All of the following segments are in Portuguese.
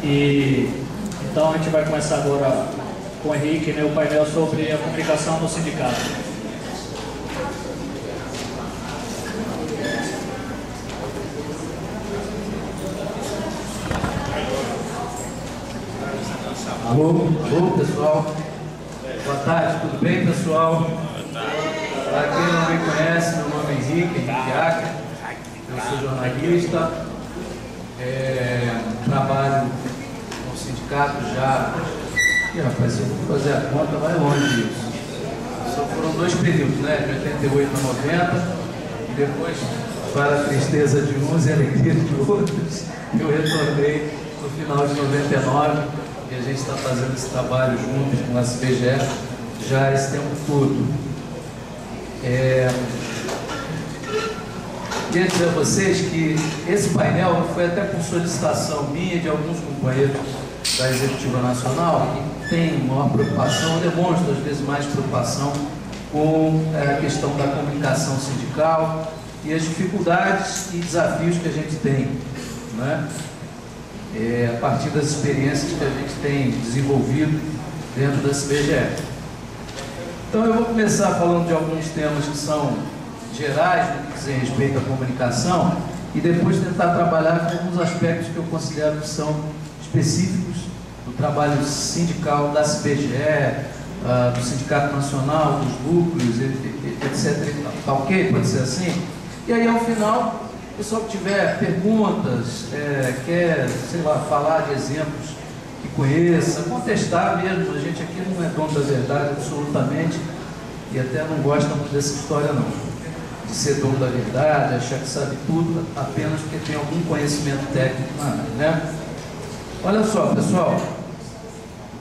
E então a gente vai começar agora com o Henrique, né, o painel sobre a comunicação no sindicato. Alô, pessoal. Boa tarde, tudo bem, pessoal? Para quem não me conhece, meu nome é Henrique Acker, eu sou jornalista, trabalho no sindicato já. Ih, rapaz, se eu for fazer a conta, vai longe isso. Só foram 2 períodos, né? De 88 a 90, e depois, para a tristeza de uns e a alegria de outros, eu retornei no final de 99. E a gente está fazendo esse trabalho juntos com a CBGE já esse tempo todo. Queria dizer a vocês que esse painel foi até por solicitação minha e de alguns companheiros da Executiva Nacional que tem maior preocupação, demonstram às vezes mais preocupação com a questão da comunicação sindical e as dificuldades e desafios que a gente tem, né? A partir das experiências que a gente tem desenvolvido dentro da CBGE. Então eu vou começar falando de alguns temas que são gerais, no que diz respeito à comunicação, e depois tentar trabalhar com alguns aspectos que eu considero que são específicos do trabalho sindical da CBGE, do Sindicato Nacional, dos núcleos, etc. Tá ok? Pode ser assim? E aí, ao final, o pessoal que tiver perguntas, quer, sei lá, falar de exemplos que conheça, contestar mesmo. A gente aqui não é dono da verdade absolutamente e até não gosta muito dessa história não, de ser dono da verdade, achar que sabe tudo apenas porque tem algum conhecimento técnico na área, né? Olha só, pessoal,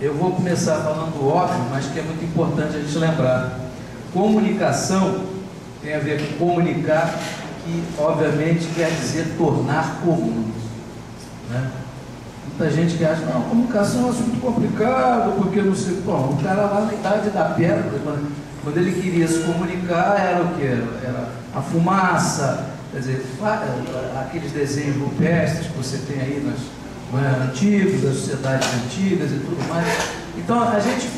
eu vou começar falando o óbvio, mas que é muito importante a gente lembrar. Comunicação tem a ver com comunicar, que obviamente quer dizer tornar comum, né? Muita gente que acha, não, comunicação é um assunto complicado, porque não sei. Bom, o cara lá na idade da pedra, quando ele queria se comunicar, era o que? Era a fumaça, quer dizer, aqueles desenhos rupestres que você tem aí antigos, das sociedades antigas e tudo mais. Então a gente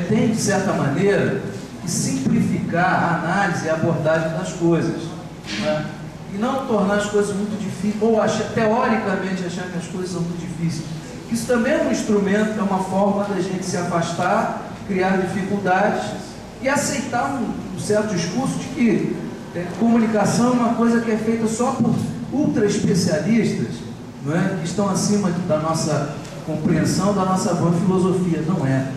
tem, de certa maneira, que simplificar a análise e a abordagem das coisas, né? E não tornar as coisas muito difíceis, ou teoricamente achar que as coisas são muito difíceis. Isso também é um instrumento, é uma forma da gente se afastar, criar dificuldades e aceitar um certo discurso de que comunicação é uma coisa que é feita só por ultra especialistas, não é? Que estão acima da nossa compreensão, da nossa boa filosofia. Não é.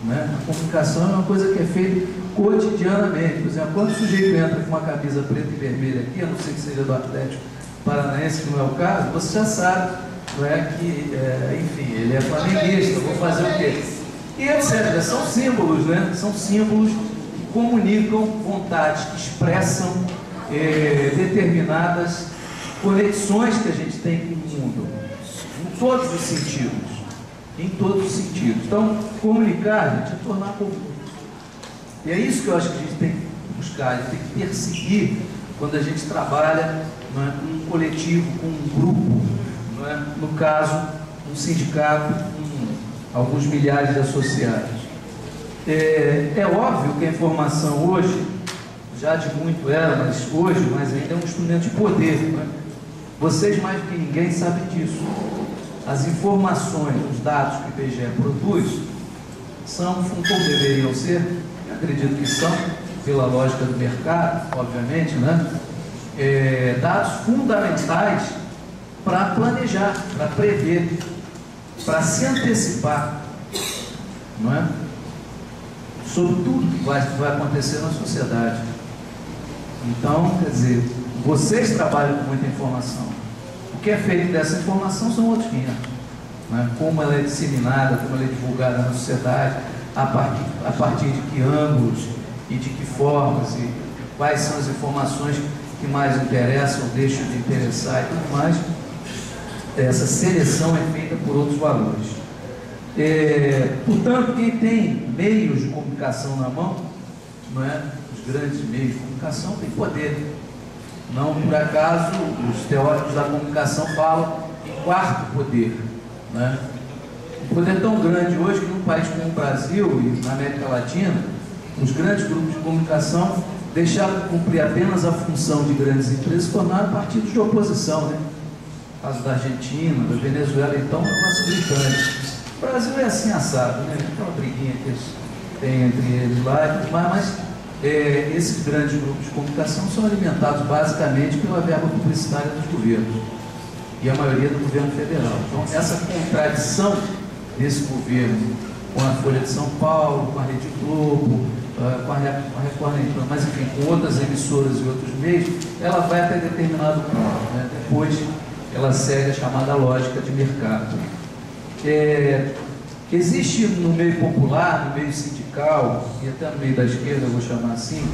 A comunicação é uma coisa que é feita cotidianamente. Por exemplo, quando o sujeito entra com uma camisa preta e vermelha aqui, a não ser que seja do Atlético Paranaense, que não é o caso, você já sabe, não é, que, enfim, ele é flamenguista, vou fazer o quê? E etc. São símbolos, né? São símbolos que comunicam vontades, que expressam determinadas conexões que a gente tem com o mundo, em todos os sentidos. Em todos os sentidos. Então, comunicar, gente, é tornar comum. E é isso que eu acho que a gente tem que buscar, a gente tem que perseguir quando a gente trabalha, não é, com um coletivo, com um grupo, não é? No caso, um sindicato com alguns milhares de associados. É óbvio que a informação hoje, já de muito era, mas hoje, mas ainda é um instrumento de poder. Não é? Vocês, mais do que ninguém, sabem disso. As informações, os dados que o IBGE produz são, como deveriam ser, acredito que são, pela lógica do mercado, obviamente, né? Dados fundamentais para planejar, para prever, para se antecipar, não é? Sobre tudo que vai acontecer na sociedade. Então, quer dizer, vocês trabalham com muita informação. O que é feito dessa informação são outros 500, né? Como ela é disseminada, como ela é divulgada na sociedade, a partir de que ângulos e de que formas, e quais são as informações que mais interessam ou deixam de interessar e tudo mais. Essa seleção é feita por outros valores. Portanto, quem tem meios de comunicação na mão, não é? Os grandes meios de comunicação comunicação tem poder. Não por acaso os teóricos da comunicação falam em quarto poder, né? Um poder tão grande hoje que num país como o Brasil e na América Latina, os grandes grupos de comunicação deixaram de cumprir apenas a função de grandes empresas e tornaram partidos de oposição, né? No caso da Argentina, da Venezuela, então, é um negócio gritante. O Brasil é assim assado, né? Aquela briguinha que eles têm entre eles lá e tudo mais, mas esses grandes grupos de comunicação são alimentados basicamente pela verba publicitária dos governos, e a maioria do governo federal. Então, essa contradição desse governo com a Folha de São Paulo, com a Rede Globo, com a Record, mas enfim, com outras emissoras e outros meios, ela vai até determinado ponto, né? Depois ela segue a chamada lógica de mercado. Existe no meio popular, no meio sindical e até no meio da esquerda, eu vou chamar assim,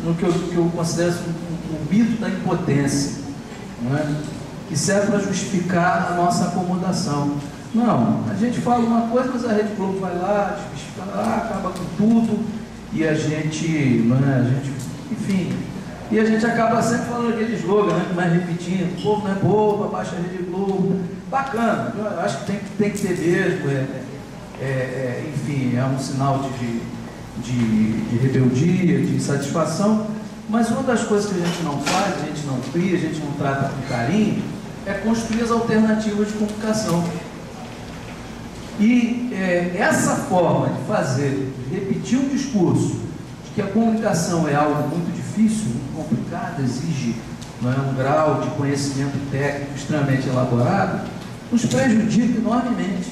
no que eu considero um mito da impotência, não é? Que serve para justificar a nossa acomodação. Não, a gente fala uma coisa, mas a Rede Globo vai lá, acaba com tudo, e a gente, não é? Enfim, e a gente acaba sempre falando aquele slogan, né? Mas repetindo, o povo não é bobo, abaixa a Rede Globo. Bacana, eu acho que tem que ter mesmo, enfim, é um sinal de rebeldia, de insatisfação, mas uma das coisas que a gente não faz, a gente não cria, a gente não trata com carinho, é construir as alternativas de comunicação. E essa forma de fazer, de repetir um discurso de que a comunicação é algo muito difícil, muito complicado, exige, não é, um grau de conhecimento técnico extremamente elaborado, nos prejudica enormemente.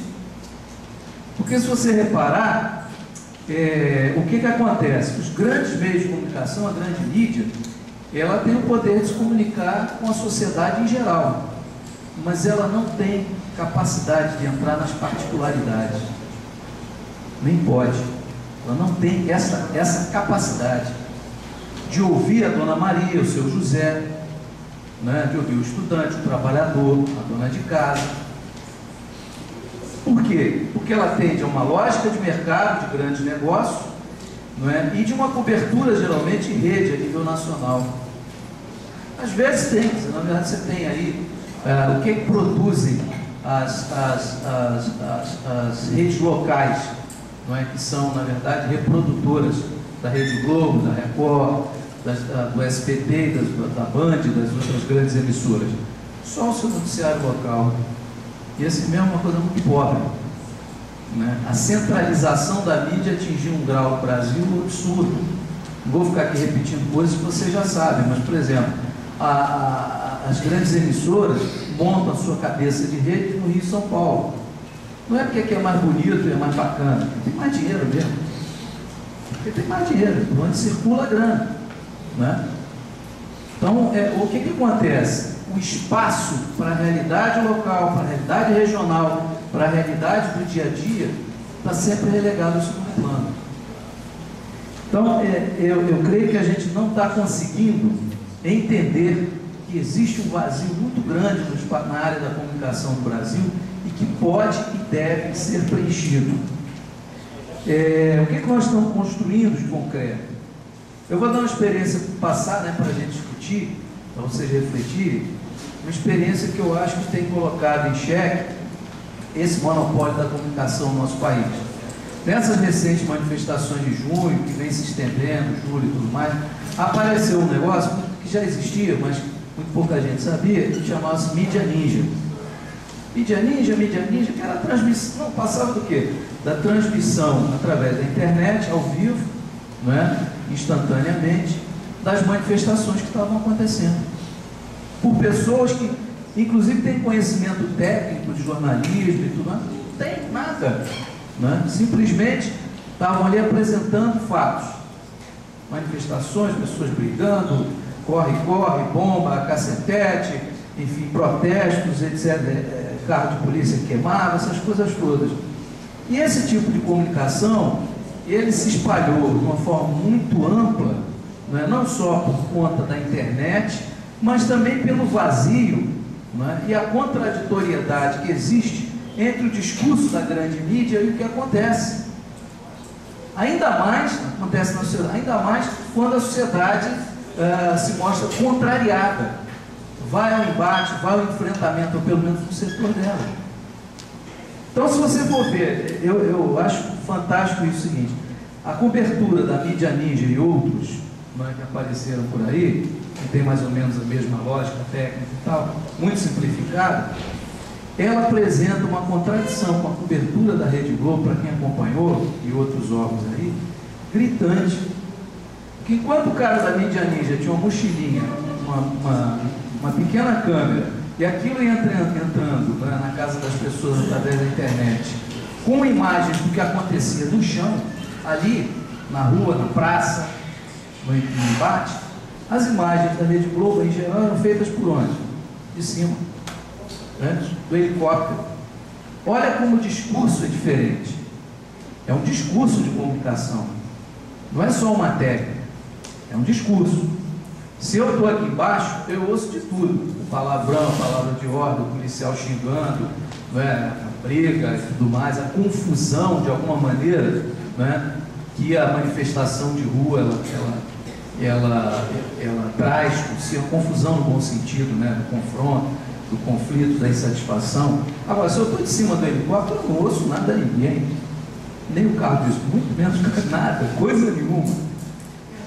Porque se você reparar, o que acontece? Os grandes meios de comunicação, a grande mídia, ela tem o poder de se comunicar com a sociedade em geral, mas ela não tem capacidade de entrar nas particularidades. Nem pode. Ela não tem essa capacidade de ouvir a Dona Maria, o seu José, né? De ouvir o estudante, o trabalhador, a dona de casa. Por quê? Porque ela atende a uma lógica de mercado, de grandes negócios, não é? E de uma cobertura, geralmente, em rede, a nível nacional. Às vezes tem, na verdade você tem aí o que produzem as redes locais, não é? Que são, na verdade, reprodutoras da Rede Globo, da Record, do SBT, da Band, das outras grandes emissoras. Só o seu noticiário local. E esse mesmo é uma coisa muito pobre, né? A centralização da mídia atingiu um grau no Brasil absurdo. Não vou ficar aqui repetindo coisas que vocês já sabem, mas, por exemplo, as grandes emissoras montam a sua cabeça de rede no Rio e São Paulo. Não é porque aqui é mais bonito e é mais bacana, porque tem mais dinheiro mesmo. Porque tem mais dinheiro, por onde circula a grana, né? Então, o que acontece? O espaço para a realidade local, para a realidade regional, para a realidade do dia a dia, está sempre relegado ao segundo plano. Então, eu creio que a gente não está conseguindo entender que existe um vazio muito grande na área da comunicação no Brasil e que pode e deve ser preenchido. O que nós estamos construindo de concreto? Eu vou dar uma experiência passada, né, para a gente discutir, para vocês refletirem, uma experiência que eu acho que tem colocado em xeque esse monopólio da comunicação no nosso país. Nessas recentes manifestações de junho, que vem se estendendo, julho e tudo mais, apareceu um negócio que já existia, mas muito pouca gente sabia, que chamava-se Mídia Ninja. Mídia Ninja, que era a transmissão, não, passava do quê? Da transmissão através da internet, ao vivo, né, instantaneamente, das manifestações que estavam acontecendo. Por pessoas que, inclusive, têm conhecimento técnico de jornalismo e tudo mais, não tem nada, né? Simplesmente estavam ali apresentando fatos. Manifestações, pessoas brigando, corre, bomba, cacetete, enfim, protestos, etc., carro de polícia que queimava, essas coisas todas. E esse tipo de comunicação, ele se espalhou de uma forma muito ampla, né? Não só por conta da internet, mas também pelo vazio, né, e a contraditoriedade que existe entre o discurso da grande mídia e o que acontece. Ainda mais, acontece na sociedade, ainda mais quando a sociedade se mostra contrariada, vai ao embate, vai ao enfrentamento, ou pelo menos no setor dela. Então, se você for ver, eu acho fantástico isso seguinte: a cobertura da mídia ninja e outros, né, que apareceram por aí, que tem mais ou menos a mesma lógica técnica e tal, muito simplificada, ela apresenta uma contradição com a cobertura da Rede Globo, para quem acompanhou, e outros órgãos aí, gritante. Que enquanto o cara da mídia ninja tinha uma mochilinha, uma pequena câmera, e aquilo ia entrando, né, na casa das pessoas através da internet, com imagens do que acontecia no chão, ali, na rua, na praça, no embate, as imagens da Rede Globo, em geral, eram feitas por onde? De cima, né, do helicóptero. Olha como o discurso é diferente. É um discurso de comunicação. Não é só uma técnica, é um discurso. Se eu estou aqui embaixo, eu ouço de tudo: o palavrão, a palavra de ordem, o policial xingando, né, a briga e tudo mais, a confusão de alguma maneira, né, que a manifestação de rua ela traz, a confusão no bom sentido, né, do confronto, do conflito, da insatisfação. Agora, se eu estou de cima do helicóptero, eu não ouço nada a ninguém, nem o carro diz, muito menos nada, coisa nenhuma.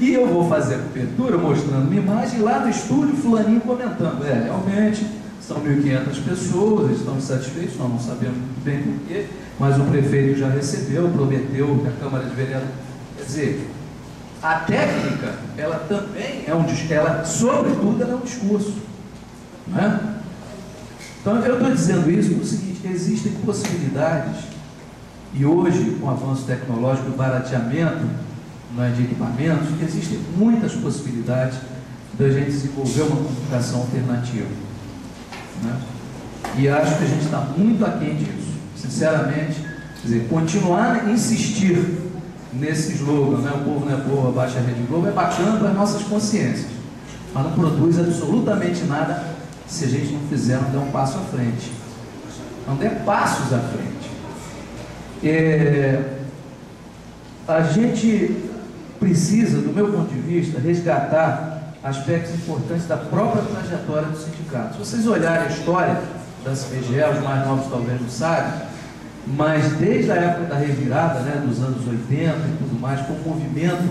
E eu vou fazer a cobertura mostrando uma imagem lá no estúdio, fulaninho comentando: realmente são 1.500 pessoas, eles estão insatisfeitos, nós não sabemos muito bem porquê, mas o prefeito já recebeu, prometeu que a Câmara de Vereadores. Quer dizer, a técnica, ela também é um discurso, ela, sobretudo, ela é um discurso, né? Então, eu estou dizendo isso porque é o seguinte: existem possibilidades, e hoje, com o avanço tecnológico e o barateamento, não é, de equipamentos, existem muitas possibilidades da gente desenvolver uma comunicação alternativa, né? E acho que a gente está muito aquém disso, sinceramente. Quer dizer, continuar a insistir nesse slogan, né, o povo não é povo, abaixa a Rede Globo, é bacana para as nossas consciências, mas não produz absolutamente nada se a gente não fizer, não der um passo à frente, não der passos à frente. A gente precisa, do meu ponto de vista, resgatar aspectos importantes da própria trajetória do sindicato. Se vocês olharem a história da CBGE, os mais novos talvez não sabem, mas desde a época da revirada, né, dos anos 80 e tudo mais, foi um movimento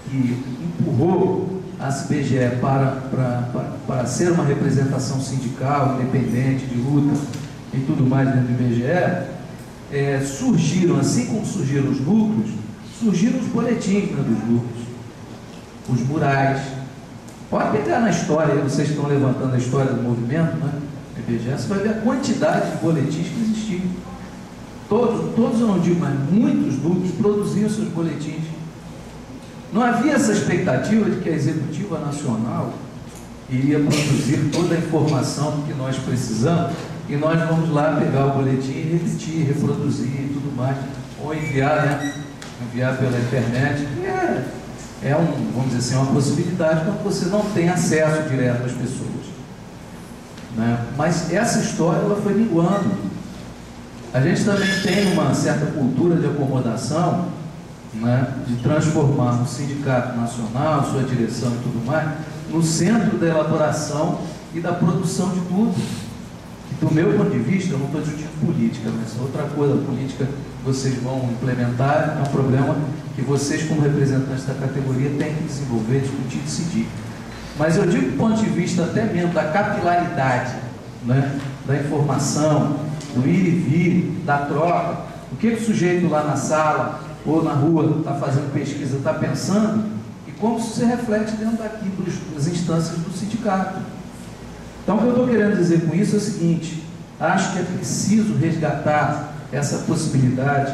que empurrou a CBGE para ser uma representação sindical, independente, de luta e tudo mais dentro do IBGE, surgiram, assim como surgiram os núcleos, surgiram os boletins, né, dos grupos, os murais. Pode pegar na história, vocês estão levantando a história do movimento, né, do IBGE, você vai ver a quantidade de boletins que existiam. Todos eu não digo, mas muitos núcleos produziam seus boletins. Não havia essa expectativa de que a Executiva Nacional iria produzir toda a informação que nós precisamos e nós vamos lá pegar o boletim e repetir, reproduzir e tudo mais, ou enviar, né? Enviar pela internet, que vamos dizer assim, uma possibilidade quando você não tem acesso direto às pessoas, né? Mas essa história, ela foi minguando. A gente também tem uma certa cultura de acomodação, né, de transformar o Sindicato Nacional, sua direção e tudo mais, no centro da elaboração e da produção de tudo. E do meu ponto de vista, eu não estou discutindo política, mas outra coisa, a política que vocês vão implementar é um problema que vocês, como representantes da categoria, têm que desenvolver, discutir e decidir. Mas eu digo do ponto de vista até mesmo da capilaridade, né, da informação, do ir e vir, da troca, o que o sujeito lá na sala ou na rua está fazendo pesquisa, está pensando, e como isso se reflete dentro daqui das instâncias do sindicato. Então, o que eu estou querendo dizer com isso é o seguinte: acho que é preciso resgatar essa possibilidade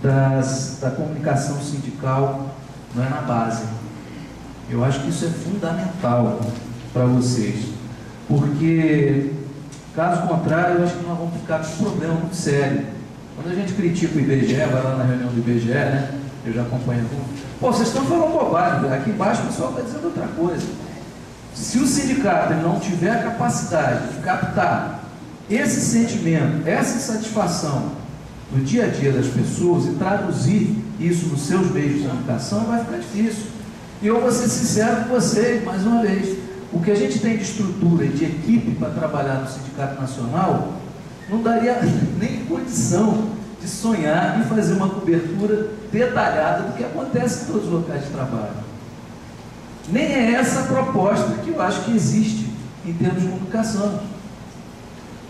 da comunicação sindical, não é, na base. Eu acho que isso é fundamental para vocês, porque caso contrário, eu acho que nós vamos ficar com um problema muito sério. Quando a gente critica o IBGE, vai lá na reunião do IBGE, né? Eu já acompanho alguns. Pô, vocês estão falando bobagem, aqui embaixo o pessoal está dizendo outra coisa. Se o sindicato não tiver a capacidade de captar esse sentimento, essa insatisfação no dia a dia das pessoas e traduzir isso nos seus meios de comunicação, vai ficar difícil. E eu vou ser sincero com vocês, mais uma vez, o que a gente tem de estrutura e de equipe para trabalhar no Sindicato Nacional não daria nem condição de sonhar em fazer uma cobertura detalhada do que acontece em todos os locais de trabalho. Nem é essa a proposta que eu acho que existe em termos de comunicação.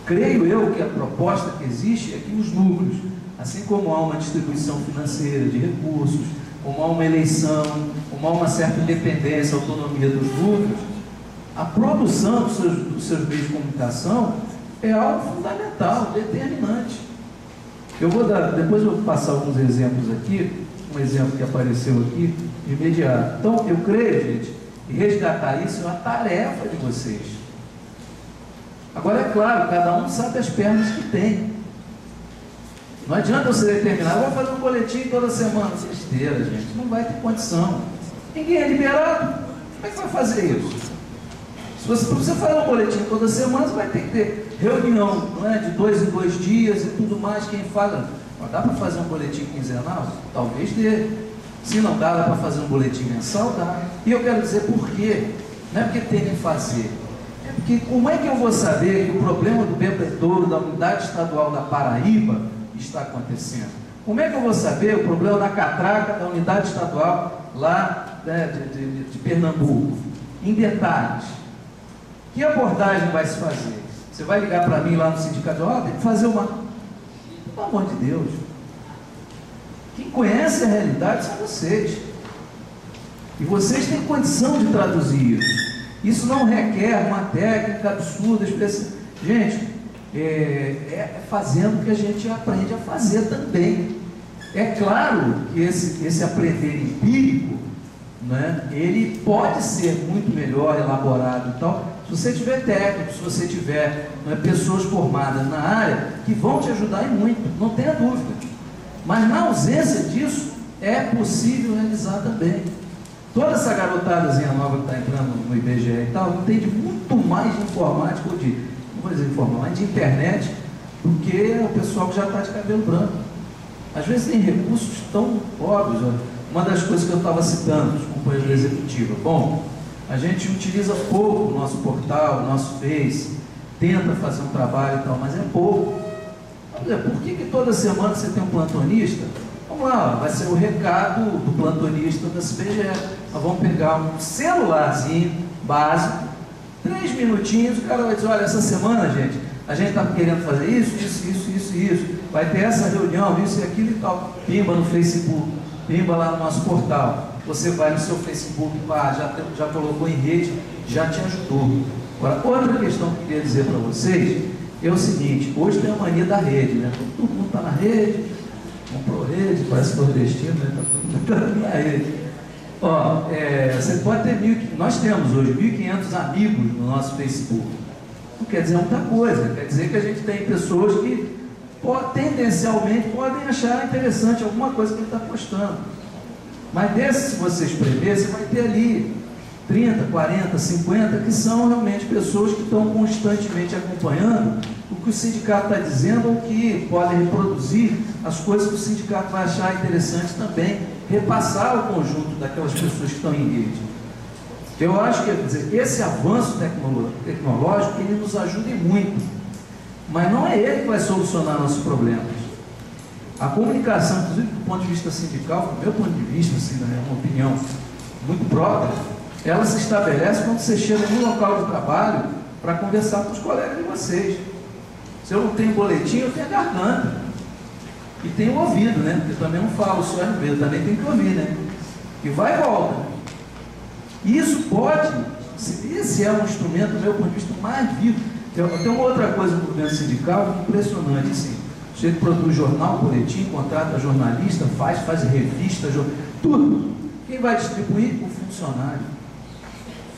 Creio eu que a proposta que existe é que os núcleos, assim como há uma distribuição financeira de recursos, como há uma eleição, como há uma certa independência, autonomia dos núcleos, a produção dos seus meios de comunicação é algo fundamental, determinante. Eu vou dar, depois eu vou passar alguns exemplos aqui, um exemplo que apareceu aqui, de imediato. Então, eu creio, gente, que resgatar isso é uma tarefa de vocês. Agora, é claro, cada um sabe as pernas que tem. Não adianta você determinar, eu vou fazer um boletim toda semana. Besteira, gente, não vai ter condição. Ninguém é liberado. Como é que vai fazer isso? Se você fazer um boletim toda semana, você vai ter que ter reunião, não é? De 2 em 2 dias e tudo mais. Quem fala, mas dá para fazer um boletim quinzenal? Talvez dê. Se não dá para fazer um boletim mensal, dá. E eu quero dizer por quê. Não é porque tem que fazer. É porque como é que eu vou saber que o problema do bebedouro da unidade estadual da Paraíba está acontecendo? Como é que eu vou saber o problema da catraca da unidade estadual lá, né, de Pernambuco? Em detalhes. Que abordagem vai se fazer? Você vai ligar para mim lá no sindicato, tem que fazer uma... Pelo amor de Deus. Quem conhece a realidade são vocês. E vocês têm condição de traduzir isso. Isso não requer uma técnica absurda, específica. Gente, é fazendo que a gente aprende a fazer também. É claro que esse aprender empírico, né, ele pode ser muito melhor elaborado e tal, se você tiver técnicos, se você tiver, né, pessoas formadas na área que vão te ajudar e muito, não tenha dúvida. Mas na ausência disso, é possível realizar também. Toda essa garotadazinha nova que está entrando no IBGE e tal, entende muito mais de informática, ou de, não vou dizer informática, mas de internet, do que o pessoal que já está de cabelo branco. Às vezes tem recursos tão óbvios. Ó. Uma das coisas que eu estava citando, os companheiros da executiva, bom, a gente utiliza pouco o nosso portal, o nosso Face, tenta fazer um trabalho e tal, mas é pouco. Por que toda semana você tem um plantonista? Vamos lá, vai ser o recado do plantonista da CBGE. Nós vamos pegar um celularzinho básico, 3 minutinhos, o cara vai dizer, olha, essa semana, gente, a gente está querendo fazer isso, vai ter essa reunião, isso e aquilo e tal. Pimba no Facebook, pimba lá no nosso portal. Você vai no seu Facebook, já colocou em rede, já te ajudou. Agora, outra questão que eu queria dizer para vocês é o seguinte, hoje tem a mania da rede, né? Todo mundo está na rede, comprou rede, parece nordestino, né? Está todo mundo na rede. Ó, você pode ter nós temos hoje 1.500 amigos no nosso Facebook. Não quer dizer muita coisa, quer dizer que a gente tem pessoas que tendencialmente podem achar interessante alguma coisa que ele está postando. Mas desses, se você espremer, você vai ter ali 30, 40, 50, que são realmente pessoas que estão constantemente acompanhando o que o sindicato está dizendo, ou que podem reproduzir as coisas que o sindicato vai achar interessante também, repassar o conjunto daquelas pessoas que estão em rede. Eu acho que, quer dizer, esse avanço tecnológico, ele nos ajuda muito, mas não é ele que vai solucionar nossos problemas. A comunicação, inclusive do ponto de vista sindical, do meu ponto de vista, assim, na minha opinião muito própria, ela se estabelece quando você chega no local de trabalho para conversar com os colegas de vocês. Se eu não tenho boletim, eu tenho a garganta. E tenho o ouvido, né? Porque eu também não falo só no ouvido, também tenho que ouvir, né? E vai e volta. E isso pode, esse é um instrumento, do meu ponto de vista, mais vivo. Tem uma outra coisa no movimento sindical impressionante, assim. Você produz jornal, boletim, contrata jornalista, faz revista, tudo. Quem vai distribuir? O funcionário.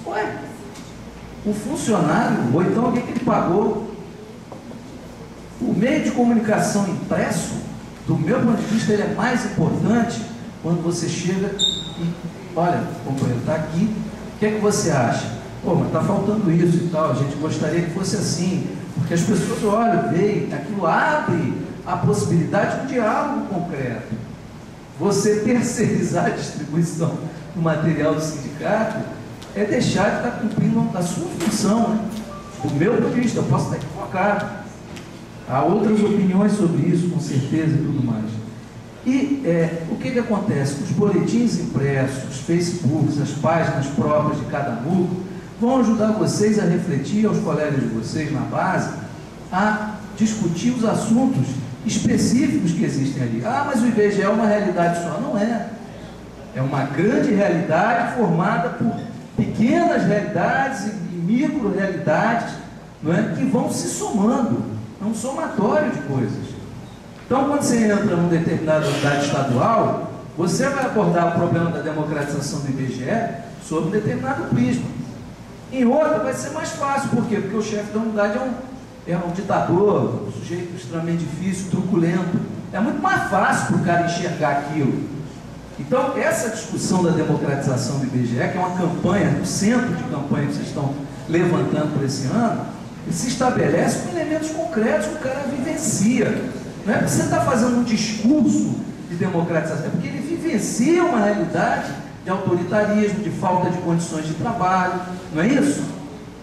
Ué, o funcionário, ou então alguém que ele pagou. O meio de comunicação impresso, do meu ponto de vista, ele é mais importante quando você chega e, olha, companheiro, está aqui, o que é que você acha? Pô, mas está faltando isso e tal, a gente gostaria que fosse assim, porque as pessoas olham, veem, aquilo abre a possibilidade de um diálogo concreto. você terceirizar a distribuição do material do sindicato é deixar de estar cumprindo a sua função, né? Do meu ponto de vista, eu posso estar equivocado. Há outras opiniões sobre isso, com certeza, e tudo mais. E o que acontece? Os boletins impressos, os Facebooks, as páginas próprias de cada núcleo vão ajudar vocês a refletir, aos colegas de vocês na base, a discutir os assuntos específicos que existem ali. Ah, mas o IBGE é uma realidade só. Não é. É uma grande realidade formada por pequenas realidades e micro-realidades, não é, que vão se somando. É um somatório de coisas. Então, quando você entra numa determinada unidade estadual, você vai abordar o problema da democratização do IBGE sob um determinado prisma. Em outra, vai ser mais fácil. Por quê? Porque o chefe da unidade é um ditador, um sujeito extremamente difícil, truculento. É muito mais fácil para o cara enxergar aquilo. Então, essa discussão da democratização do IBGE, que é uma campanha, um centro de campanha que vocês estão levantando para esse ano, se estabelece com elementos concretos que o cara vivencia. Não é porque você está fazendo um discurso de democratização, é porque ele vivencia uma realidade de autoritarismo, de falta de condições de trabalho, não é isso?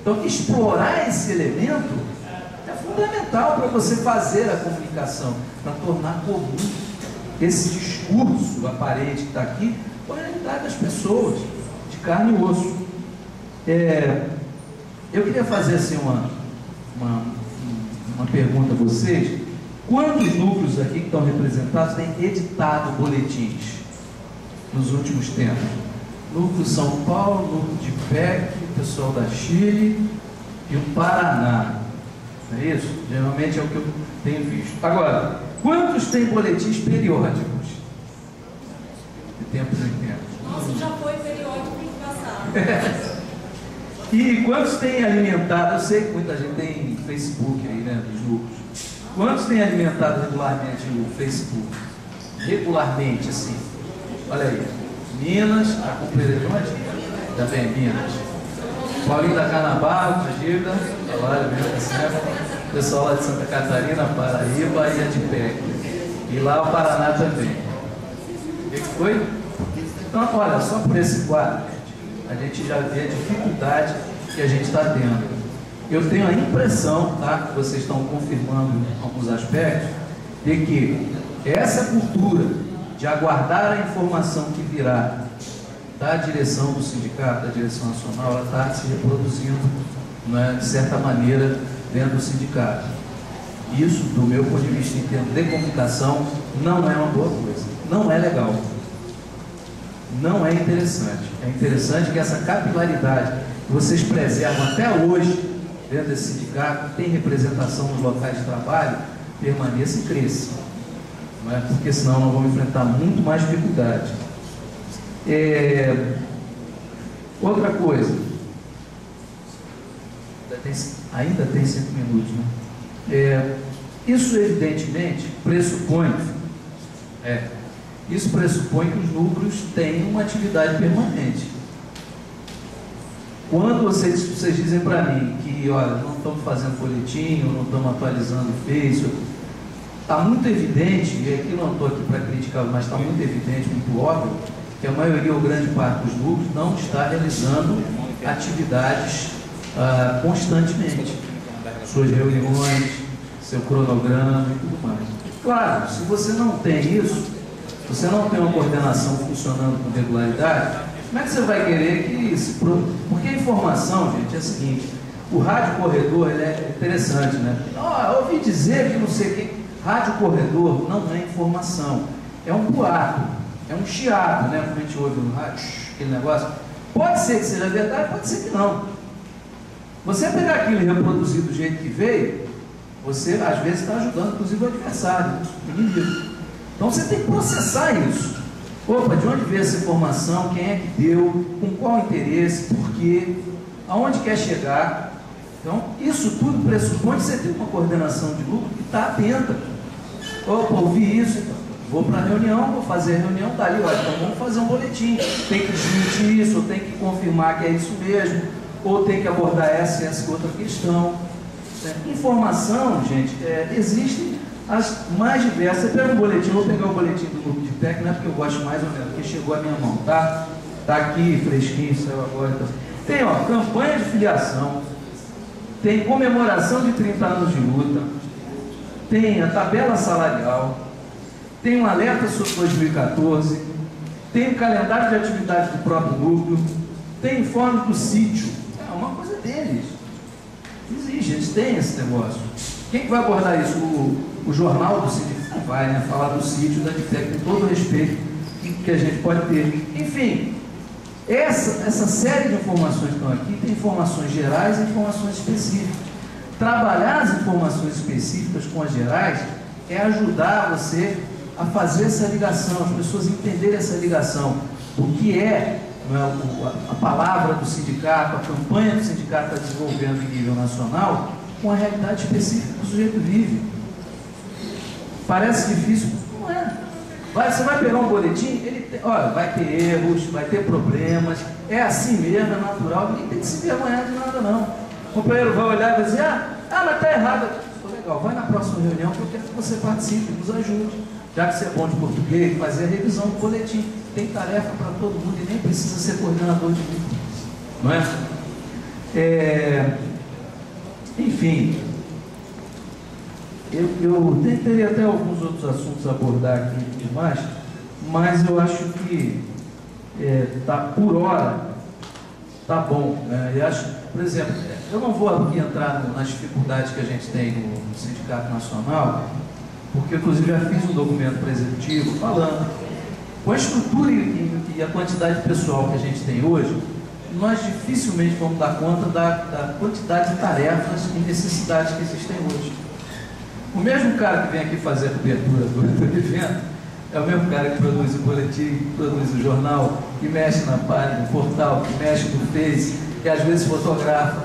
Então, explorar esse elemento é fundamental para você fazer a comunicação, para tornar comum esse discurso aparente que está aqui com a realidade das pessoas, de carne e osso. Eu queria fazer assim uma pergunta a vocês. Quantos núcleos aqui que estão representados têm editado boletins nos últimos tempos? Núcleo São Paulo, núcleo de PEC, pessoal da Chile e o Paraná. Não é isso? Geralmente é o que eu tenho visto. Agora, quantos têm boletins periódicos? De tempos em tempos. Nossa, já foi periódico no passado. E quantos têm alimentado? Eu sei que muita gente tem Facebook aí, né, dos núcleos. Quantos têm alimentado regularmente o Facebook? Regularmente, assim. Olha aí. Minas, a Cumpleirões, também Minas. Paulinho da Canabá, Magilda, trabalho mesmo, sempre. Pessoal lá de Santa Catarina, Paraíba e a de PEC. E lá o Paraná também. O que foi? Então, olha, só por esse quadro, a gente já vê a dificuldade que a gente está tendo. Eu tenho a impressão, tá, que vocês estão confirmando alguns aspectos, de que essa cultura de aguardar a informação que virá da direção do sindicato, da direção nacional, ela está se reproduzindo, né, de certa maneira, dentro do sindicato. Isso, do meu ponto de vista, em termos de comunicação, não é uma boa coisa. Não é legal. Não é interessante. É interessante que essa capilaridade que vocês preservam até hoje dentro desse sindicato, tem representação nos locais de trabalho, permaneça e cresça. Não é? Porque senão nós vamos enfrentar muito mais dificuldade. Outra coisa, ainda tem 5 minutos, né? Isso evidentemente pressupõe que os núcleos têm uma atividade permanente. Quando vocês dizem para mim que, olha, não estamos fazendo boletim, ou não estamos atualizando o Face, está muito evidente, e aqui não estou aqui para criticar, mas está muito evidente, muito óbvio, que a maioria ou grande parte dos núcleos não está realizando atividades constantemente. Suas reuniões, seu cronograma e tudo mais. Claro, se você não tem isso, você não tem uma coordenação funcionando com regularidade, como é que você vai querer que se... Porque a informação, gente, é a seguinte, o rádio corredor, ele é interessante, né? Eu ouvi dizer que não sei o que... Rádio corredor não é informação, é um boato, é um chiado, né? Como a gente ouve no rádio, aquele negócio. Pode ser que seja verdade, pode ser que não. Você pegar aquilo e reproduzir do jeito que veio, você às vezes está ajudando, inclusive, o adversário, o inimigo. Então você tem que processar isso. Opa, de onde veio essa informação? Quem é que deu? Com qual interesse? Por quê? Aonde quer chegar? Então, isso tudo pressupõe que você tem uma coordenação de lucro que está atenta. Opa, ouvi isso, então vou para a reunião, vou fazer a reunião, tá ali, olha, então vamos fazer um boletim. Tem que desmentir isso, ou tem que confirmar que é isso mesmo, ou tem que abordar essa e essa outra questão. Informação, gente, existe as mais diversas. Você pega um boletim, vou pegar o boletim do grupo de técnico, não é porque eu gosto mais ou menos, porque chegou à minha mão, tá? Tá aqui, fresquinho, saiu agora. Tá. Tem, ó, campanha de filiação, tem comemoração de 30 anos de luta, tem a tabela salarial, tem um alerta sobre 2014, tem o calendário de atividades do próprio núcleo, tem informe do sítio. É uma coisa deles. Existe, eles têm esse negócio. Quem que vai abordar isso? O jornal do sítio não vai, né? Falar do sítio da DIPTEC com todo o respeito que a gente pode ter. Enfim, essa série de informações que estão aqui tem informações gerais e informações específicas. Trabalhar as informações específicas com as gerais é ajudar você a fazer essa ligação, as pessoas entenderem essa ligação. O que é, a palavra do sindicato, a campanha que o sindicato está desenvolvendo em nível nacional, com a realidade específica que o sujeito vive. Parece difícil? Não é. Você vai pegar um boletim, olha, vai ter erros, vai ter problemas, é assim mesmo, é natural, ninguém tem que se envergonhar de nada não. O companheiro vai olhar e vai dizer, mas está errado. Legal, vai na próxima reunião que eu quero que você participe, nos ajude. Já que você é bom de português, fazer a revisão do boletim. Tem tarefa para todo mundo e nem precisa ser coordenador de grupo. Não é? Enfim, eu teria até alguns outros assuntos a abordar aqui demais, mas eu acho que por hora tá bom. Né? Eu acho, por exemplo, eu não vou aqui entrar nas dificuldades que a gente tem no Sindicato Nacional, porque inclusive já fiz um documento para executivo falando, com a estrutura e a quantidade de pessoal que a gente tem hoje, nós dificilmente vamos dar conta da quantidade de tarefas e necessidades que existem hoje. O mesmo cara que vem aqui fazer a cobertura do evento é o mesmo cara que produz o boletim, que produz o jornal, que mexe na página, no portal, que mexe no Face, que às vezes fotografa.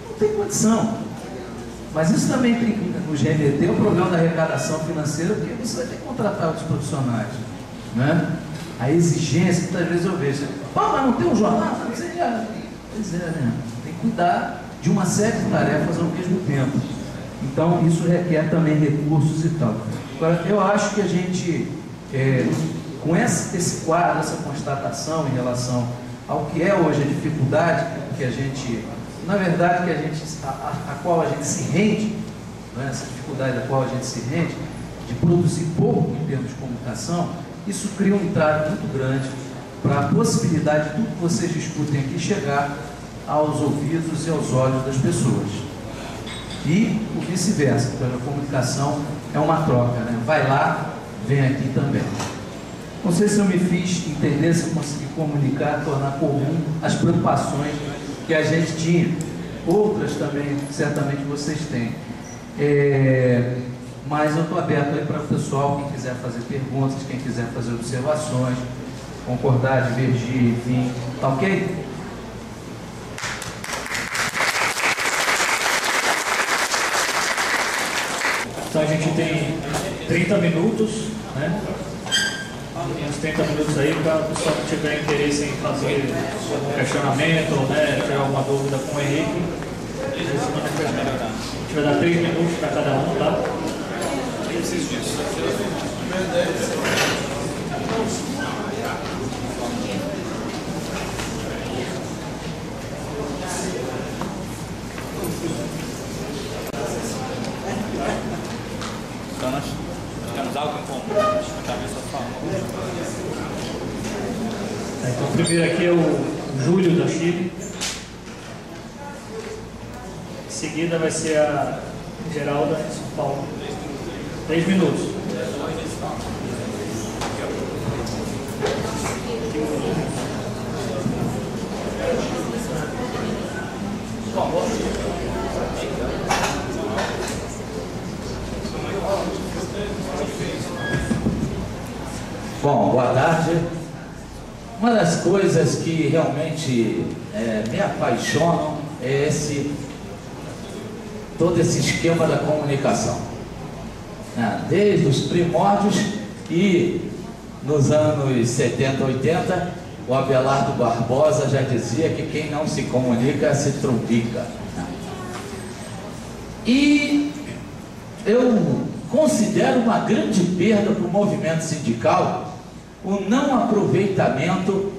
Não tem condição. Mas isso também tem que nos remeter ao problema da arrecadação financeira, porque você vai ter que contratar outros profissionais. Né? A exigência, muitas vezes eu vejo, mas não tem um jornal? Pois é, né? Tem que cuidar de uma série de tarefas ao mesmo tempo. Então, isso requer também recursos e tal. Agora, eu acho que a gente, com esse quadro, essa constatação em relação ao que é hoje a dificuldade que a gente, na verdade, a qual a gente se rende, né? Essa dificuldade a qual a gente se rende, de produzir pouco em termos de comunicação, isso cria um entrave muito grande para a possibilidade de tudo que vocês discutem aqui chegar aos ouvidos e aos olhos das pessoas. E o vice-versa, porque a comunicação é uma troca, né? Vai lá, vem aqui também. Não sei se eu me fiz entender, se eu consegui comunicar, tornar comum as preocupações que a gente tinha. Outras também, certamente, vocês têm. Mas eu estou aberto aí para o pessoal, quem quiser fazer perguntas, quem quiser fazer observações, concordar, divergir, enfim. Tá ok? Então a gente tem 30 minutos, né? Uns 30 minutos aí para o pessoal que tiver interesse em fazer algum questionamento, né? Tiver alguma dúvida com o Henrique. A gente vai dar 3 minutos para cada um, tá? Eu preciso disso. Então nós temos algo em comum. Então o primeiro aqui é o Júlio da Chile. Em seguida vai ser a Geralda de São Paulo. 3 minutos. Bom, boa tarde. Uma das coisas que realmente me apaixonam é todo esse esquema da comunicação. Desde os primórdios e nos anos 70, 80, o Abelardo Barbosa já dizia que quem não se comunica se trumbica. E eu considero uma grande perda para o movimento sindical o não aproveitamento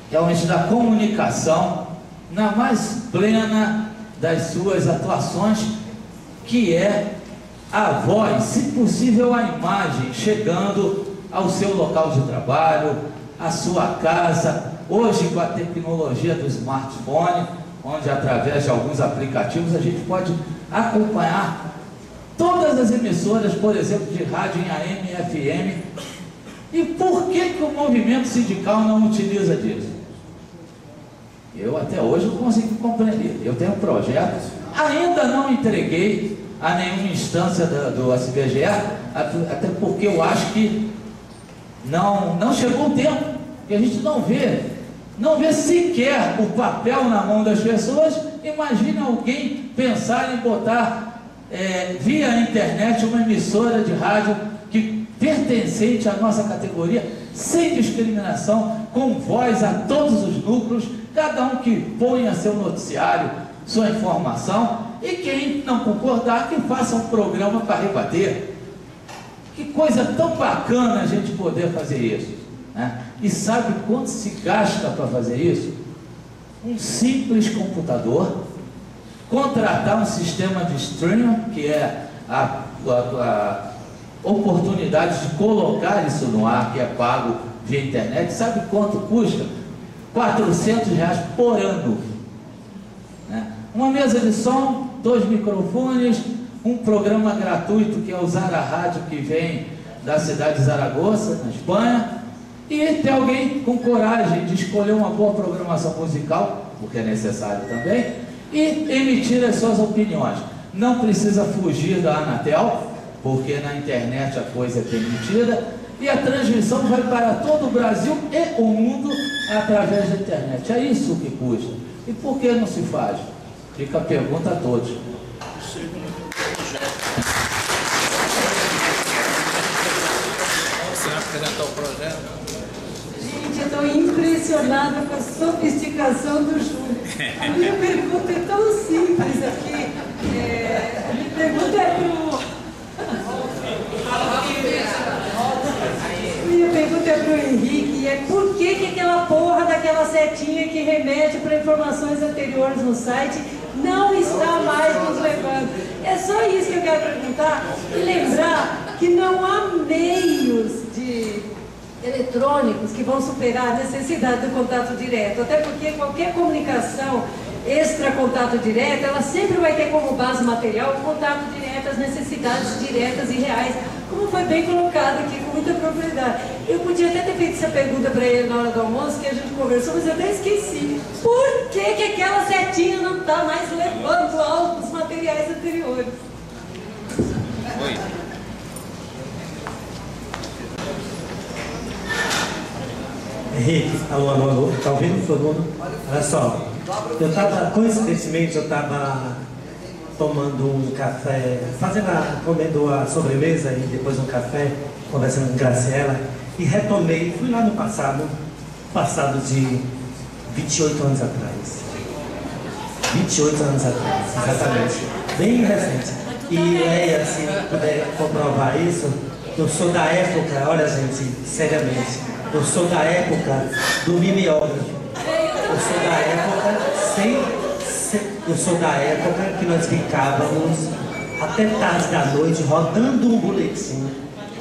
realmente da comunicação na mais plena das suas atuações, que é a voz, se possível a imagem, chegando ao seu local de trabalho, à sua casa, hoje com a tecnologia do smartphone, onde através de alguns aplicativos a gente pode acompanhar todas as emissoras, por exemplo, de rádio em AM e FM. E por que o movimento sindical não utiliza disso? Eu até hoje não consigo compreender. Eu tenho projetos, ainda não entreguei a nenhuma instância do SBGE, até porque eu acho que não chegou o tempo, que a gente não vê sequer o papel na mão das pessoas. Imagina alguém pensar em botar via internet uma emissora de rádio que pertencente à nossa categoria, sem discriminação, com voz a todos os núcleos, cada um que ponha seu noticiário, sua informação, e quem não concordar, que faça um programa para rebater. Que coisa tão bacana a gente poder fazer isso, né? E sabe quanto se gasta para fazer isso? Um simples computador, contratar um sistema de streaming, que é a oportunidade de colocar isso no ar, que é pago via internet. Sabe quanto custa? R$400 por ano, né? Uma mesa de som, 2 microfones, um programa gratuito que é o Zara Rádio, que vem da cidade de Zaragoza, na Espanha, e ter alguém com coragem de escolher uma boa programação musical, porque é necessário também, e emitir as suas opiniões. Não precisa fugir da Anatel, porque na internet a coisa é permitida, e a transmissão vai para todo o Brasil e o mundo através da internet. É isso que custa. E por que não se faz? Fica a pergunta a todos. Você vai apresentar o projeto? Gente, eu estou impressionada com a sofisticação do Júlio. A minha pergunta é tão simples aqui. A minha pergunta é para o Henrique, e é por que aquela porra daquela setinha que remete para informações anteriores no site não está mais nos levando? É só isso que eu quero perguntar e lembrar que não há meios eletrônicos que vão superar a necessidade do contato direto, até porque qualquer comunicação extra contato direto, ela sempre vai ter como base material o contato direto, as necessidades diretas e reais, como foi bem colocado aqui com muita propriedade. Eu podia até ter feito essa pergunta para ele na hora do almoço, que a gente conversou, mas eu até esqueci. Por que aquela setinha não está mais levando aos materiais anteriores? Oi. Henrique, alô, tá ouvindo todo mundo? Olha só, coincidentemente eu estava tomando um café, comendo a sobremesa e depois um café, conversando com Graciela, e retomei, fui lá no passado de 28 anos atrás. 28 anos atrás, exatamente, bem recente. E se puder comprovar isso, eu sou da época, olha gente, seriamente, eu sou da época do mimeógrafo. Eu sou da época que nós ficávamos até tarde da noite rodando um boletim,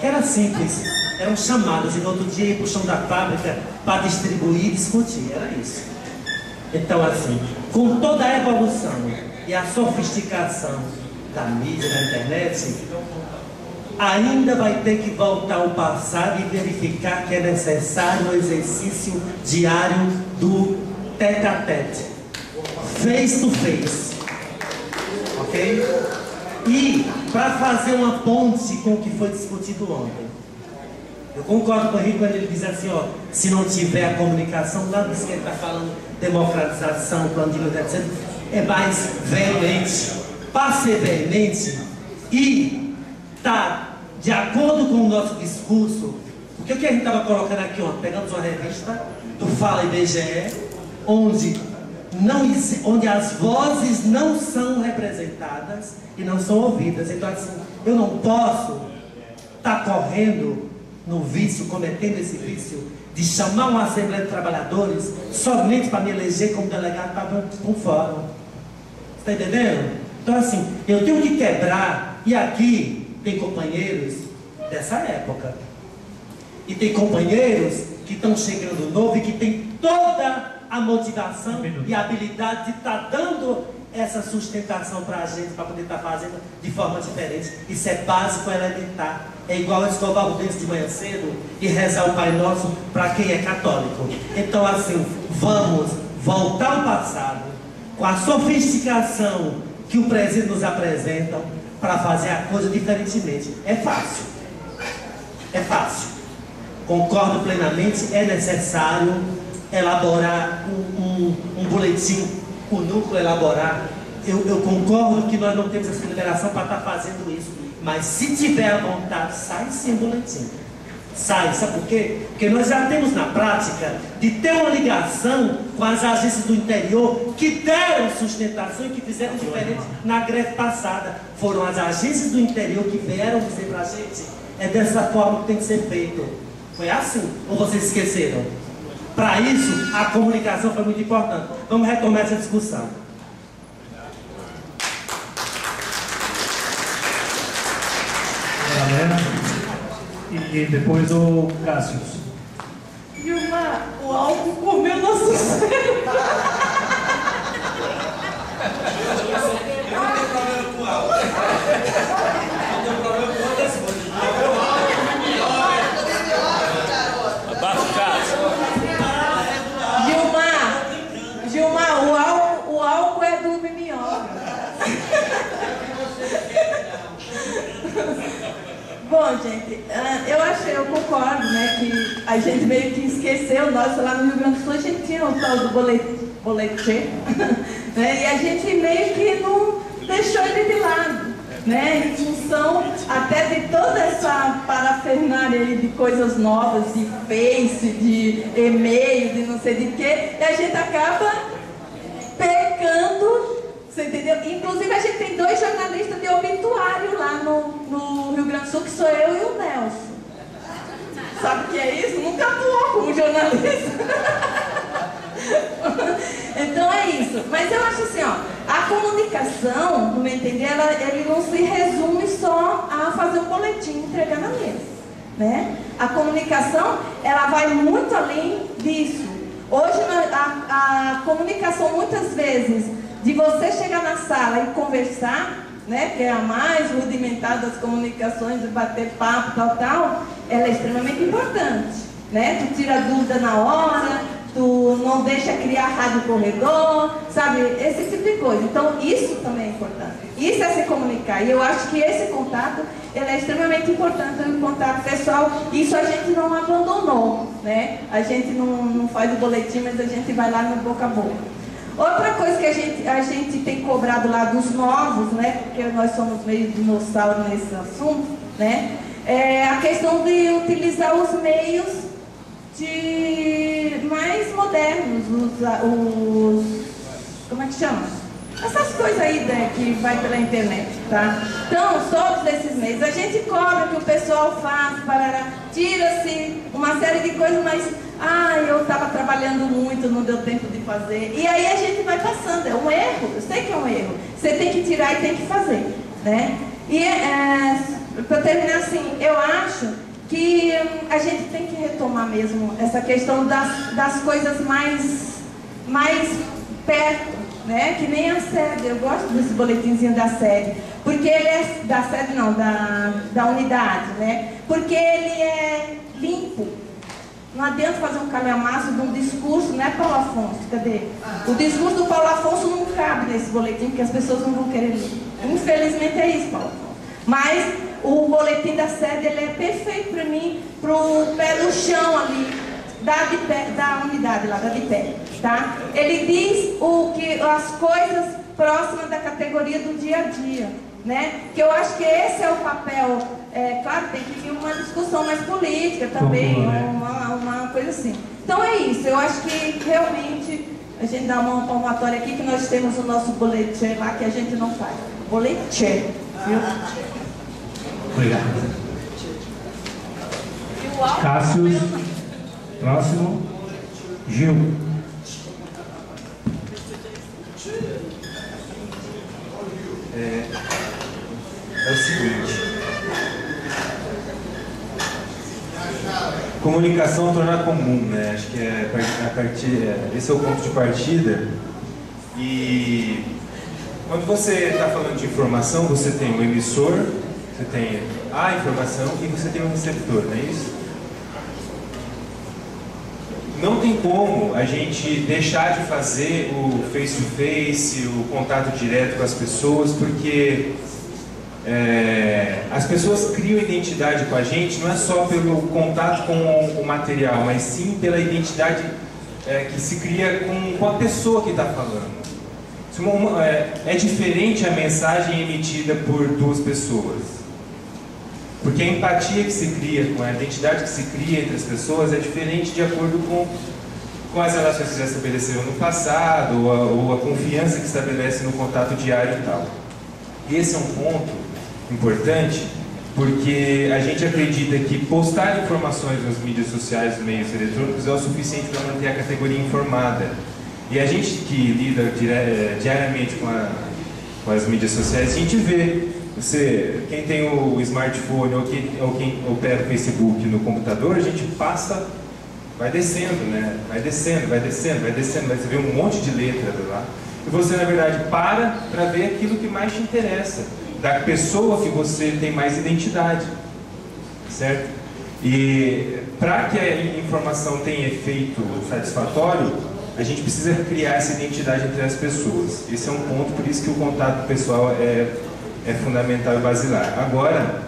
que era simples, eram chamadas, e no outro dia ia para o chão da fábrica para distribuir e discutir, era isso. Então assim, com toda a evolução e a sofisticação da mídia, da internet, ainda vai ter que voltar ao passado e verificar que é necessário o exercício diário do tete-a-tete, face to face, ok? E para fazer uma ponte com o que foi discutido ontem, eu concordo com o Henrique quando ele diz assim, ó, se não tiver a comunicação, lá diz que ele está falando democratização, plano de unidade, etc., é mais veemente, para ser veemente e tá de acordo com o nosso discurso, porque o que a gente estava colocando aqui ontem, pegamos uma revista do Fala IBGE, onde onde as vozes não são representadas e não são ouvidas. Então, assim, eu não posso estar correndo no vício, cometendo esse vício de chamar uma Assembleia de Trabalhadores somente para me eleger como delegado para um fórum. Está entendendo? Então, assim, eu tenho que quebrar, e aqui tem companheiros dessa época, e tem companheiros que estão chegando novo e que tem toda a motivação e a habilidade de estar dando essa sustentação para a gente, para poder estar fazendo de forma diferente. Isso é básico, elementar. É igual escovar o dente de manhã cedo e rezar o Pai Nosso para quem é católico. Então, assim, vamos voltar ao passado com a sofisticação que o presente nos apresenta para fazer a coisa diferentemente. É fácil. É fácil. Concordo plenamente, é necessário elaborar um boletim, o núcleo elaborar. Eu concordo que nós não temos essa liberação para estar fazendo isso, mas se tiver a vontade, sai sim o boletim. Sai, sabe por quê? Porque nós já temos na prática de ter uma ligação com as agências do interior que deram sustentação e que fizeram diferente na greve passada. Foram as agências do interior que vieram dizer para a gente, é dessa forma que tem que ser feito. Foi assim? Ou vocês esqueceram? Para isso, a comunicação foi muito importante. Vamos retomar essa discussão. Galera, e depois o Cássio. Vilma, o álcool comeu nosso cérebro. Gilmar, o álcool é do mimeógrafo. Bom, gente, eu concordo, né, que a gente meio que esqueceu, nós lá no Rio Grande do Sul, a gente tinha o tal do boletim, né, e a gente meio que não deixou ele de lado, né, em função até de toda essa parafernália aí de coisas novas, de Face, de e-mail, de não sei de quê, e a gente acaba pecando, você entendeu? Inclusive a gente tem 2 jornalistas de obituário lá no Rio Grande do Sul, que sou eu e o Nelson. Sabe o que é isso? Nunca atuou como jornalista. Então é isso. Mas eu acho assim, ó, a comunicação, no meu entender, ele não se resume só a fazer um boletim e entregar na mesa, né? A comunicação, ela vai muito além disso. Hoje a comunicação, muitas vezes, de você chegar na sala e conversar, né, que é a mais rudimentar das comunicações, de bater papo, tal, ela é extremamente importante, né? Tu tira a dúvida na hora, tu não deixa criar rádio corredor, sabe? Esse tipo de coisa. Então, isso também é importante. Isso é se comunicar. E eu acho que esse contato, ele é extremamente importante, o contato pessoal. Isso a gente não abandonou, né? A gente não faz o boletim, mas a gente vai lá no boca a boca. Outra coisa que a gente tem cobrado lá dos novos, né? Porque nós somos meio dinossauro nesse assunto, né? É a questão de utilizar os meios mais modernos, como é que chama? Essas coisas aí, né, que vai pela internet, tá? Então, todos esses meios, a gente cobra que o pessoal faz, tira-se uma série de coisas, mas eu estava trabalhando muito, não deu tempo de fazer. E aí a gente vai passando, é um erro, eu sei que é um erro. Você tem que tirar e tem que fazer, né? E para terminar assim, eu acho que a gente tem que retomar mesmo essa questão das coisas mais perto, né? Que nem a sede. Eu gosto desse boletimzinho da sede, porque ele é da sede, não, da unidade, né? Porque ele é limpo. Não adianta fazer um calhamaço de um discurso, né, Paulo Afonso? Cadê? O discurso do Paulo Afonso não cabe nesse boletim, porque as pessoas não vão querer ler. Infelizmente é isso, Paulo Afonso. Mas o boletim da sede, ele é perfeito para mim, pro pé no chão ali, da unidade lá, da de pé, tá? Ele diz as coisas próximas da categoria do dia a dia, né? Que eu acho que esse é o papel. Claro, tem que vir uma discussão mais política também, uma coisa assim. Então é isso, eu acho que realmente a gente dá uma palmatória aqui que nós temos o nosso boletim lá que a gente não faz. Boletim, viu? Obrigado. Cássio, próximo, Gil. É o seguinte, comunicação tornar comum, né? Acho que esse é o ponto de partida. E quando você está falando de informação, você tem o emissor, você tem a informação e você tem o receptor, não é isso? Não tem como a gente deixar de fazer o face-to-face, o contato direto com as pessoas, porque as pessoas criam identidade com a gente não é só pelo contato com o material, mas sim pela identidade que se cria com a pessoa que está falando. É diferente a mensagem emitida por duas pessoas, porque a empatia que se cria, com a identidade que se cria entre as pessoas é diferente de acordo com as relações que já estabeleceram no passado, ou a confiança que estabelece no contato diário e tal. E esse é um ponto importante, porque a gente acredita que postar informações nas mídias sociais, nos meios eletrônicos, é o suficiente para manter a categoria informada. E a gente que lida diariamente com as mídias sociais, a gente vê, quem tem o smartphone ou quem opera o Facebook no computador, a gente passa, vai descendo, né? Vai descendo, você vê um monte de letras lá. E você, na verdade, para ver aquilo que mais te interessa, da pessoa que você tem mais identidade, certo? E para que a informação tenha efeito satisfatório, a gente precisa criar essa identidade entre as pessoas. Esse é um ponto, por isso que o contato pessoal é fundamental e basilar. Agora,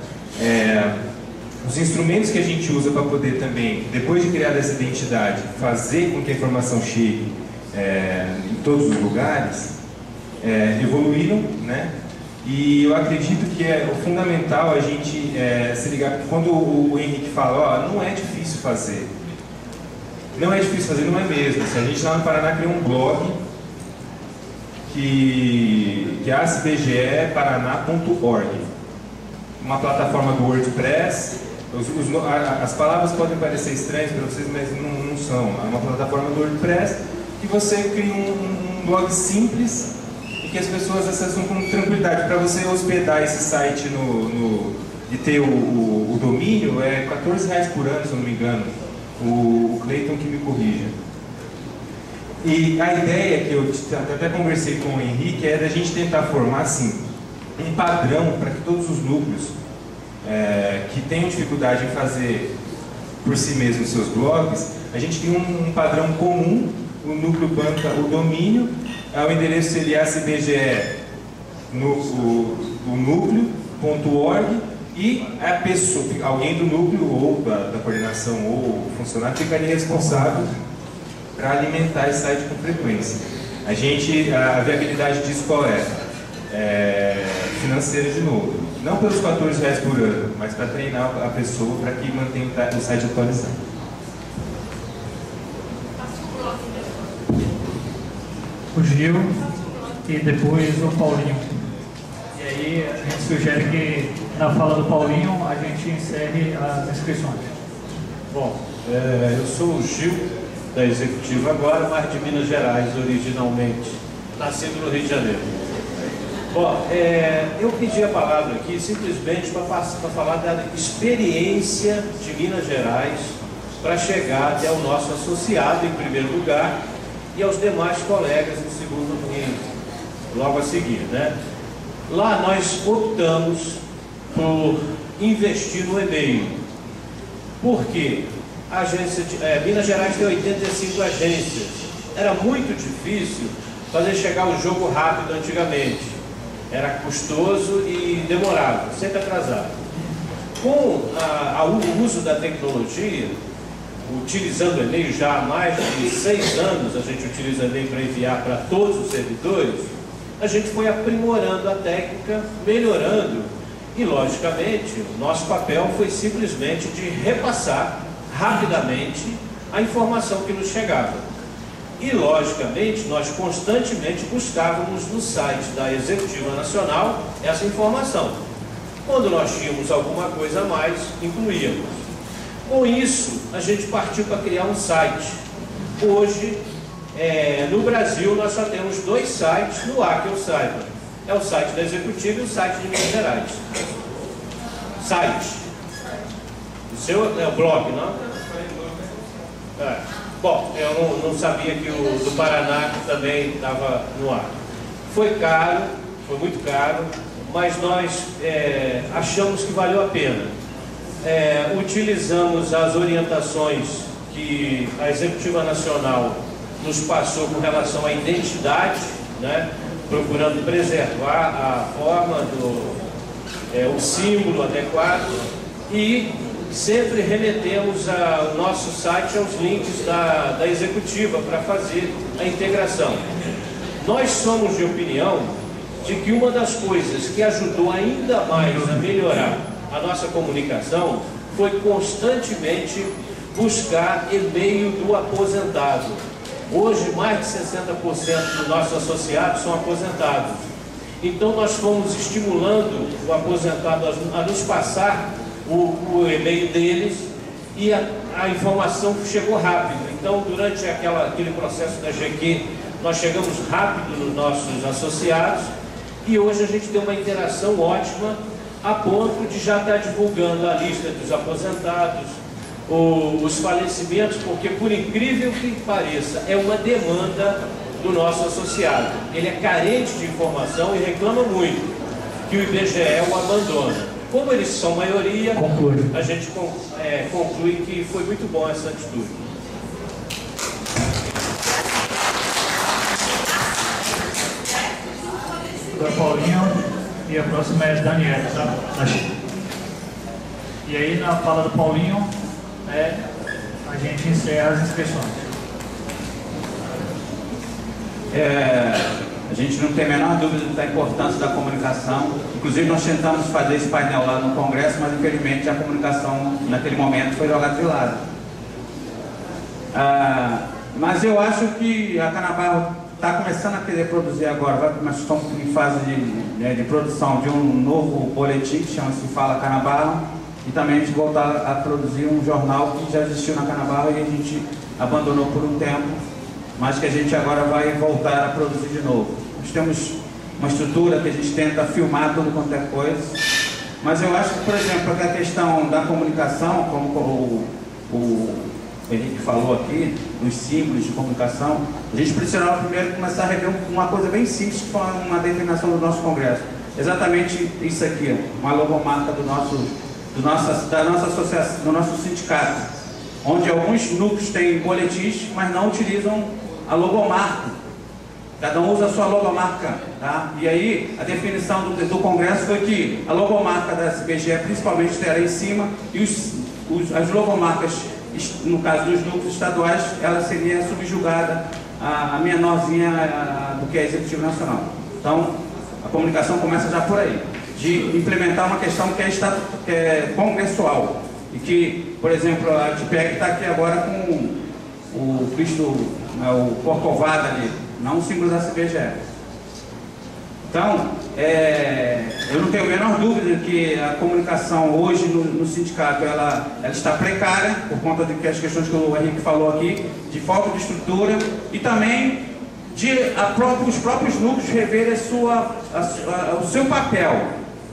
os instrumentos que a gente usa para poder também, depois de criar essa identidade, fazer com que a informação chegue em todos os lugares, evoluíram, né? E eu acredito que é fundamental a gente se ligar, porque quando o Henrique fala, não é difícil fazer. Não é difícil fazer, não é mesmo. Se a gente lá no Paraná criou um blog que é acbgeparaná.org, uma plataforma do WordPress. As palavras podem parecer estranhas para vocês, mas não são. É uma plataforma do WordPress que você cria um blog simples e que as pessoas acessam com tranquilidade. Para você hospedar esse site e ter o domínio, é R$14 por ano, se eu não me engano. O Cleiton que me corrija. E a ideia que eu até conversei com o Henrique é da gente tentar formar assim, um padrão para que todos os núcleos que tenham dificuldade em fazer por si mesmos seus blogs, a gente tem um padrão comum. O núcleo banca o domínio, o endereço seria acbge no núcleo.org, e a pessoa, alguém do núcleo ou da coordenação ou o funcionário ficaria responsável para alimentar esse site com frequência. A viabilidade disso qual é? Financeira de novo. Não pelos R$14 por ano, mas para treinar a pessoa para que mantenha o site atualizado. O Gil e depois o Paulinho. E aí a gente sugere que na fala do Paulinho a gente encerre as inscrições. Bom, eu sou o Gil, da Executiva agora, mas de Minas Gerais originalmente, nascido no Rio de Janeiro. Bom, eu pedi a palavra aqui simplesmente para falar da experiência de Minas Gerais para chegar até o nosso associado em primeiro lugar e aos demais colegas em segundo, logo a seguir, né? Lá nós optamos por investir no e-mail. Por quê? A agência Minas Gerais tem 85 agências. Era muito difícil fazer chegar o jogo rápido antigamente. Era custoso e demorado, sempre atrasado. Com o uso da tecnologia, utilizando o e-mail já há mais de 6 anos, a gente utiliza o e-mail para enviar para todos os servidores, a gente foi aprimorando a técnica, melhorando, e logicamente o nosso papel foi simplesmente de repassar rapidamente a informação que nos chegava. E, logicamente, nós constantemente buscávamos no site da Executiva Nacional essa informação. Quando nós tínhamos alguma coisa a mais, incluíamos. Com isso, a gente partiu para criar um site. Hoje, no Brasil, nós só temos 2 sites no ar que eu saiba. É o site da Executiva e o site de Minas Gerais. Site. O seu é o blog, não? Bom, eu não sabia que o do Paraná também estava no ar. Foi caro, foi muito caro, mas nós achamos que valeu a pena. Utilizamos as orientações que a Executiva Nacional nos passou com relação à identidade, né? Procurando preservar a forma o símbolo adequado, e sempre remetemos o nosso site aos links da Executiva para fazer a integração. Nós somos de opinião de que uma das coisas que ajudou ainda mais a melhorar a nossa comunicação foi constantemente buscar e-mail do aposentado. Hoje, mais de 60% dos nossos associados são aposentados. Então, nós fomos estimulando o aposentado a nos passar o e-mail deles, e a informação chegou rápido. Então, durante aquele processo da GQ, nós chegamos rápido nos nossos associados, e hoje a gente tem uma interação ótima, a ponto de já estar divulgando a lista dos aposentados, os falecimentos, porque, por incrível que pareça, é uma demanda do nosso associado. Ele é carente de informação e reclama muito que o IBGE o abandona. Como eles são maioria, a gente conclui que foi muito bom essa atitude. Agora Paulinho, e a próxima é a Daniela, tá? E aí, na fala do Paulinho, a gente encerra as inscrições. A gente não tem a menor dúvida da importância da comunicação. Inclusive, nós tentamos fazer esse painel lá no Congresso, mas infelizmente a comunicação naquele momento foi jogada de lado. Mas eu acho que a Canabarro está começando a querer produzir agora, nós estamos em fase de produção de um novo boletim que chama-se Fala Canabarro, e também a gente voltar a produzir um jornal que já existiu na Canabarro e a gente abandonou por um tempo, mas que a gente agora vai voltar a produzir de novo. Nós temos uma estrutura que a gente tenta filmar tudo quanto é coisa, mas eu acho que, por exemplo, a questão da comunicação, como o Henrique falou aqui, dos símbolos de comunicação, a gente precisava primeiro começar a rever uma coisa bem simples, que foi uma determinação do nosso Congresso. Exatamente isso aqui, uma logomarca da nossa associação, do nosso sindicato, onde alguns núcleos têm boletins, mas não utilizam a logomarca. Cada um usa a sua logomarca, tá? E aí a definição do Congresso foi que a logomarca da SBGE principalmente terá em cima, e as logomarcas, no caso dos núcleos estaduais, ela seria subjugada a menorzinha do que é a Executiva Nacional. Então, a comunicação começa já por aí, de implementar uma questão que é congressual, e que, por exemplo, a DPEG está aqui agora com o Cristo, o Corcovado ali, não o símbolo da CBGE. Então, eu não tenho a menor dúvida que a comunicação hoje no sindicato ela está precária, por conta das questões que o Henrique falou aqui, de falta de estrutura, e também de os próprios núcleos reverem o seu papel.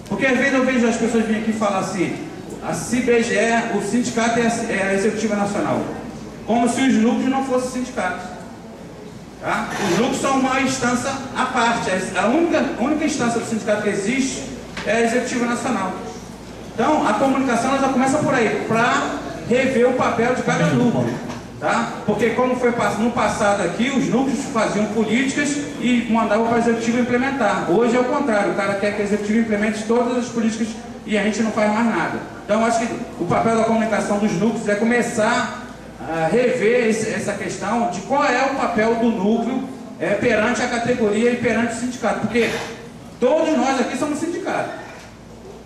Porque às vezes eu vejo as pessoas virem aqui e falar assim, a CBGE, o sindicato é a Executiva Nacional, como se os núcleos não fossem sindicatos. Tá? Os núcleos são uma instância à parte. A única instância do sindicato que existe é a Executiva Nacional. Então, a comunicação ela já começa por aí, para rever o papel de cada núcleo. Tá? Porque como foi no passado aqui, os núcleos faziam políticas e mandavam para a Executiva implementar. Hoje é o contrário, o cara quer que a Executiva implemente todas as políticas e a gente não faz mais nada. Então, eu acho que o papel da comunicação dos núcleos é começar a rever essa questão de qual é o papel do núcleo perante a categoria e perante o sindicato, porque todos nós aqui somos sindicatos.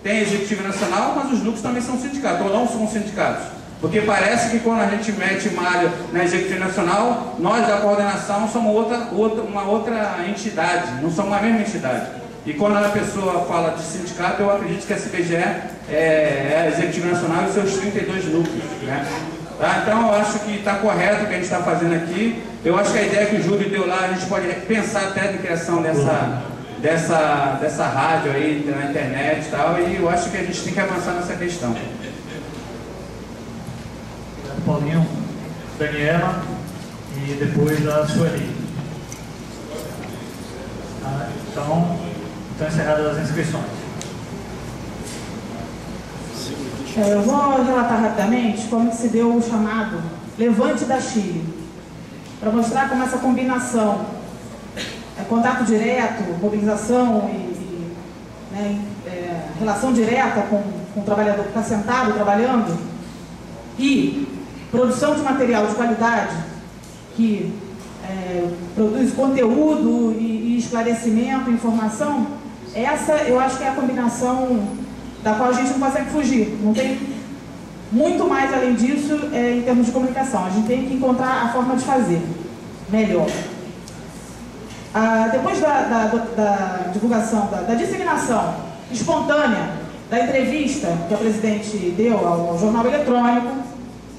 Tem a Executiva Nacional, mas os núcleos também são sindicatos, ou não são sindicatos. Porque parece que quando a gente mete malha na Executiva Nacional, nós da coordenação somos uma outra entidade, não somos a mesma entidade. E quando a pessoa fala de sindicato, eu acredito que a CBGE é a Executiva Nacional e seus 32 núcleos, né? Tá? Então eu acho que está correto o que a gente está fazendo aqui. Eu acho que a ideia que o Júlio deu lá, a gente pode pensar até na criação dessa rádio aí na internet e tal, e eu acho que a gente tem que avançar nessa questão. Obrigado, Paulinho. Daniela e depois a Sueli. Então, estão encerradas as inscrições. Eu vou relatar rapidamente como se deu o chamado Levante da Chile, para mostrar como essa combinação, contato direto, mobilização e relação direta com o trabalhador que está sentado trabalhando e produção de material de qualidade que produz conteúdo e esclarecimento, informação. Essa eu acho que é a combinação da qual a gente não consegue fugir. Não tem muito mais além disso em termos de comunicação. A gente tem que encontrar a forma de fazer melhor. Depois da divulgação, da disseminação espontânea da entrevista que a presidente deu ao jornal eletrônico,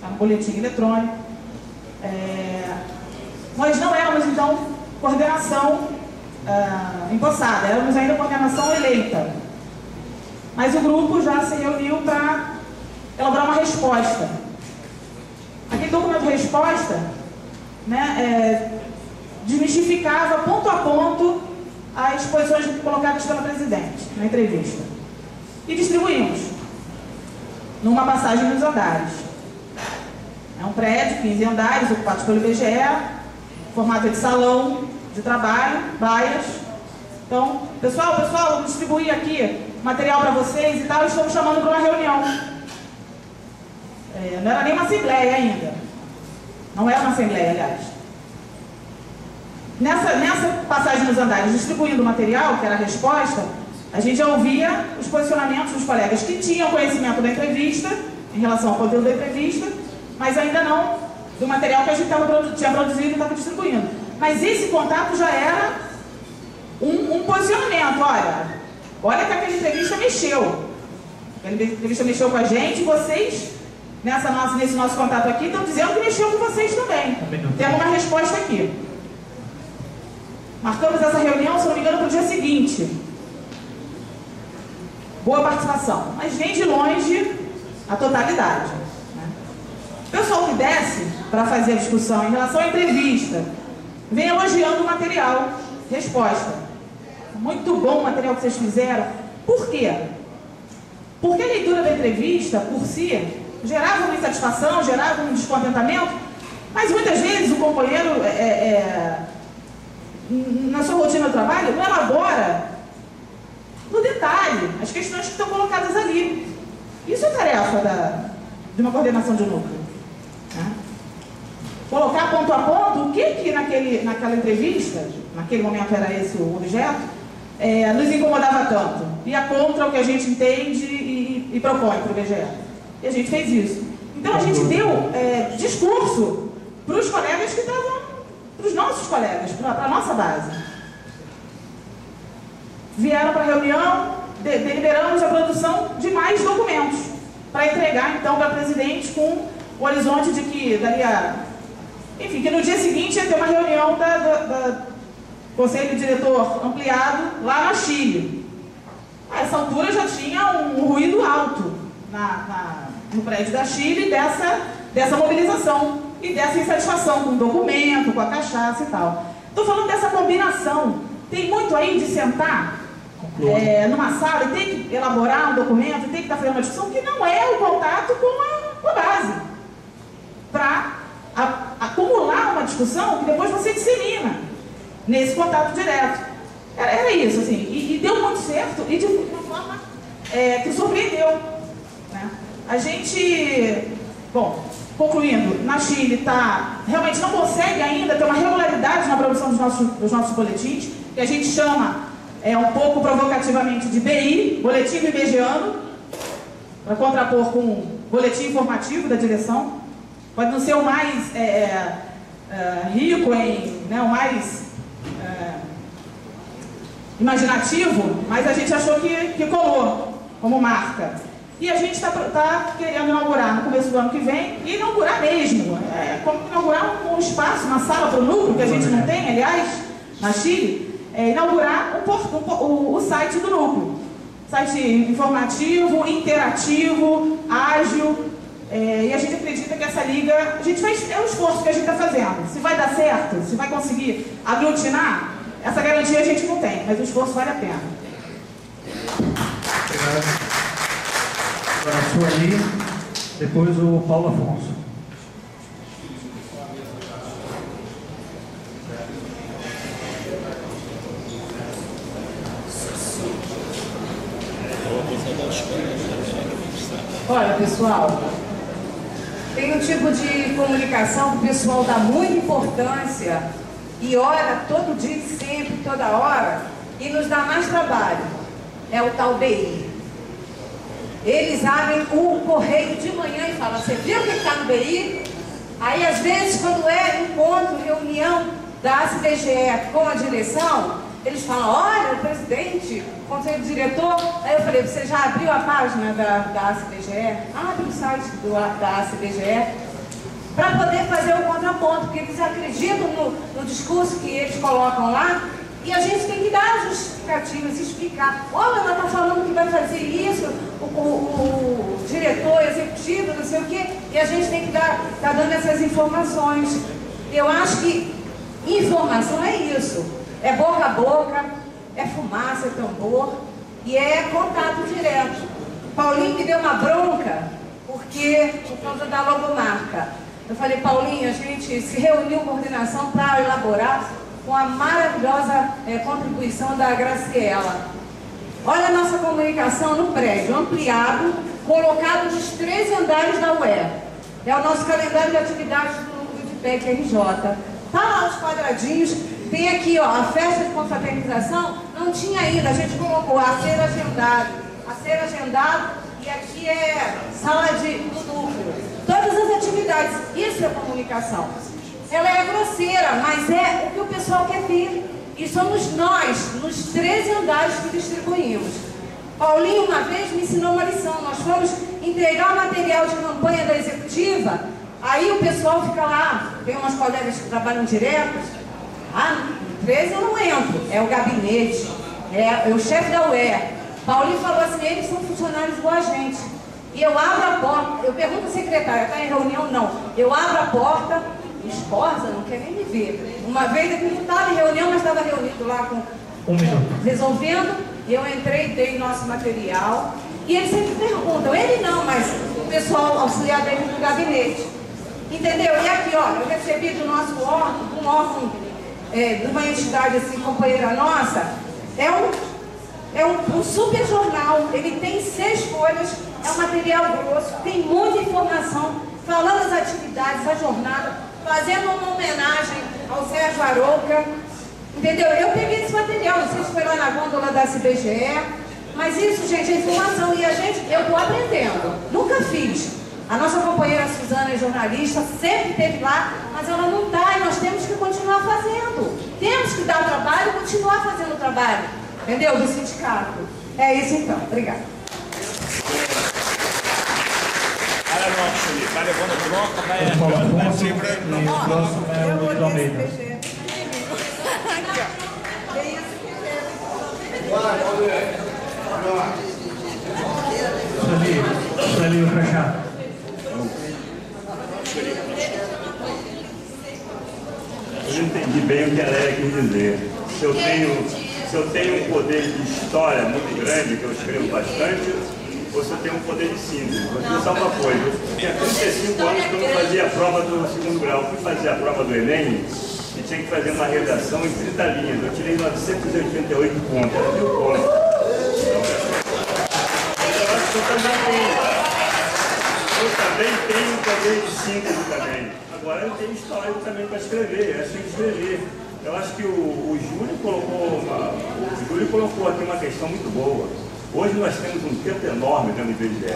no boletim eletrônico, nós não éramos, então, coordenação empossada, éramos ainda coordenação eleita. Mas o grupo já se reuniu para elaborar uma resposta. Aquele documento de resposta, né, desmistificava ponto a ponto as posições colocadas pela presidente na entrevista. E distribuímos numa passagem nos andares. É um prédio, 15 andares, ocupados pelo IBGE, formato de salão de trabalho, baias. Então, pessoal, vamos distribuir aqui material para vocês e tal, estamos chamando para uma reunião. Não era nem uma assembleia ainda. Não era uma assembleia, aliás. Nessa passagem nos andares, distribuindo o material, que era a resposta, a gente já ouvia os posicionamentos dos colegas que tinham conhecimento da entrevista, em relação ao conteúdo da entrevista, mas ainda não do material que a gente tinha produzido e estava distribuindo. Mas esse contato já era um posicionamento. Olha que aquela entrevista mexeu. Aquela entrevista mexeu com a gente, vocês, nesse nosso contato aqui, estão dizendo que mexeu com vocês também. Temos uma resposta aqui. Marcamos essa reunião, se não me engano, para o dia seguinte. Boa participação, mas nem de longe a totalidade. Né? O pessoal que desce para fazer a discussão em relação à entrevista, vem elogiando o material, resposta. Muito bom o material que vocês fizeram. Por quê? Porque a leitura da entrevista, por si, gerava uma insatisfação, gerava um descontentamento, mas muitas vezes o companheiro, na sua rotina de trabalho, não elabora no detalhe as questões que estão colocadas ali. Isso é tarefa de uma coordenação de núcleo. Né? Colocar ponto a ponto o que naquela entrevista, naquele momento era esse o objeto, nos incomodava tanto. Ia contra o que a gente entende e propõe para o IBGE. E a gente fez isso. Então a gente deu discurso para os colegas que estavam, para os nossos colegas, para a nossa base. Vieram para a reunião, deliberamos a produção de mais documentos, para entregar então para a presidente com o horizonte de que enfim, que no dia seguinte ia ter uma reunião da Conselho Diretor Ampliado lá na Chile. A essa altura já tinha um ruído alto no prédio da Chile dessa mobilização e dessa insatisfação com o documento, com a cachaça e tal. Estou falando dessa combinação. Tem muito aí de sentar numa sala e tem que elaborar um documento, tem que estar fazendo uma discussão que não é o contato com a base. Para acumular uma discussão que depois você dissemina nesse contato direto. Era isso, assim, e deu muito certo e de uma forma que surpreendeu. Né? A gente, bom, concluindo, na Chile realmente não consegue ainda ter uma regularidade na produção dos nossos boletins, que a gente chama um pouco provocativamente de BI, boletim iberiano, para contrapor com boletim informativo da direção. Pode não ser o mais rico, né, o mais imaginativo, mas a gente achou que colou como marca. E a gente está querendo inaugurar no começo do ano que vem, e inaugurar mesmo, como inaugurar um espaço, uma sala para o núcleo, que a gente não tem, aliás, na Chile, inaugurar o site do núcleo. Site informativo, interativo, ágil, e a gente acredita que essa liga, a gente é um esforço que a gente está fazendo. Se vai dar certo, se vai conseguir aglutinar, essa garantia a gente não tem, mas o esforço vale a pena. Obrigado. Agora a Sueli, depois o Paulo Afonso. Olha, pessoal, tem um tipo de comunicação que o pessoal dá muita importância e ora todo dia, sempre, toda hora, e nos dá mais trabalho. É o tal BI. Eles abrem o correio de manhã e falam, você viu o que está no BI? Aí, às vezes, quando é encontro, reunião da ACBGE com a direção, eles falam, olha, o presidente, o conselho diretor. Aí eu falei, você já abriu a página da ACBGE? Abre o site da ACBGE para poder fazer o contraponto, porque eles acreditam no discurso que eles colocam lá. E a gente tem que dar justificativas, explicar. Olha, ela está falando que vai fazer isso, o diretor executivo, não sei o quê, e a gente tem que tá dando essas informações. Eu acho que informação é isso. É boca a boca, é fumaça, é tambor, e é contato direto. Paulinho me deu uma bronca, por causa da logomarca. Eu falei, Paulinho, a gente se reuniu com coordenação para elaborar com a maravilhosa contribuição da Graciela. Olha a nossa comunicação no prédio, ampliado, colocado nos 3 andares da UE. É o nosso calendário de atividades do núcleo de PEC RJ. Está lá os quadradinhos, tem aqui, ó, a festa de confraternização, não tinha ainda, a gente colocou a ser agendado, e aqui é sala do núcleo. Todas as atividades, isso é comunicação. Ela é grosseira, mas é o que o pessoal quer ver. E somos nós, nos 13 andares que distribuímos. Paulinho, uma vez, me ensinou uma lição. Nós fomos entregar o material de campanha da executiva, aí o pessoal fica lá, tem umas colegas que trabalham diretos. No 13 eu não entro, é o gabinete, é o chefe da UE. Paulinho falou assim, eles são funcionários igual a gente. E eu abro a porta, eu pergunto à secretária, está em reunião? Não. Eu abro a porta, esforça, não quer nem me ver. Uma vez eu não estava em reunião, mas estava reunido lá resolvendo, e eu entrei, dei nosso material, e eles sempre perguntam, ele não, mas o pessoal auxiliar dele do gabinete. Entendeu? E aqui, ó, eu recebi do nosso órgão, um órgão de uma entidade assim, companheira nossa, é um super jornal, ele tem 6 folhas, é um material grosso, tem muita informação, falando as atividades, a jornada, fazendo uma homenagem ao Sérgio Arouca, entendeu? Eu peguei esse material, não sei se foi lá na gôndola da CBGE, mas isso, gente, é informação, e eu estou aprendendo, nunca fiz. A nossa companheira Suzana é jornalista, sempre esteve lá, mas ela não está, e nós temos que continuar fazendo. Temos que dar trabalho e continuar fazendo o trabalho, entendeu? Do sindicato. É isso então, obrigada. Está levando bronca, vai O próximo é o Luiz Almeida. Ali, para cá. Eu entendi bem o que a Lélia quis dizer. Se eu tenho um poder de história muito grande, que eu escrevo bastante, ou se eu tenho um poder de síntese. Vou dizer só uma coisa. Eu tinha 35 anos que eu não fazia a prova do 2º grau. Fui fazer a prova do Enem e tinha que fazer uma redação em 30 linhas. Eu tirei 988 pontos, era 1000 pontos. Eu acho que eu também tenho um poder de síntese também. Agora eu tenho história também para escrever, eu tenho que escrever. Eu acho que o Júlio colocou aqui uma questão muito boa. Hoje nós temos um tempo enorme dentro do IBGE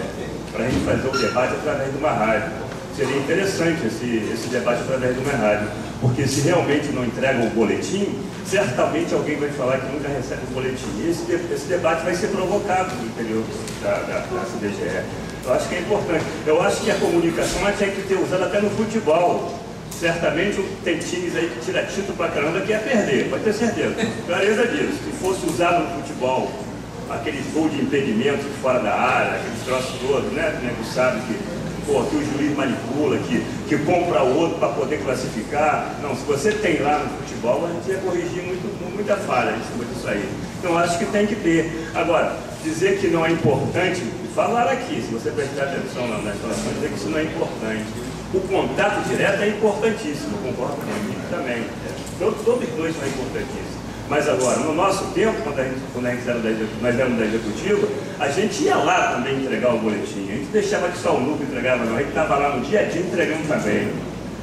para a gente fazer o debate através de uma rádio. Seria interessante esse debate através de uma rádio, porque se realmente não entregam o boletim, certamente alguém vai falar que nunca recebe o boletim. E esse debate vai ser provocado no interior da CBGE. Eu acho que é importante. Eu acho que a comunicação tem que ter usado até no futebol. Certamente tem times aí que tira título pra caramba que ia perder, pode ter certeza. Clareza disso. Se fosse usado no futebol, aqueles gols de impedimento de fora da área, aqueles troços todos, né? O nego sabe que o juiz manipula, que compra o outro para poder classificar. Não, se você tem lá no futebol, a gente ia corrigir muita falha em cima disso aí. Então acho que tem que ter. Agora, dizer que não é importante, falar aqui, se você prestar atenção na situação, dizer que isso não é importante. O contato direto é importantíssimo, concordo com a mim também. Todos dois são importantíssimos. Mas agora, no nosso tempo, quando nós éramos da executiva, a gente ia lá também entregar o boletim. A gente deixava que só o núcleo entregava, não. A gente estava lá no dia a dia entregando também.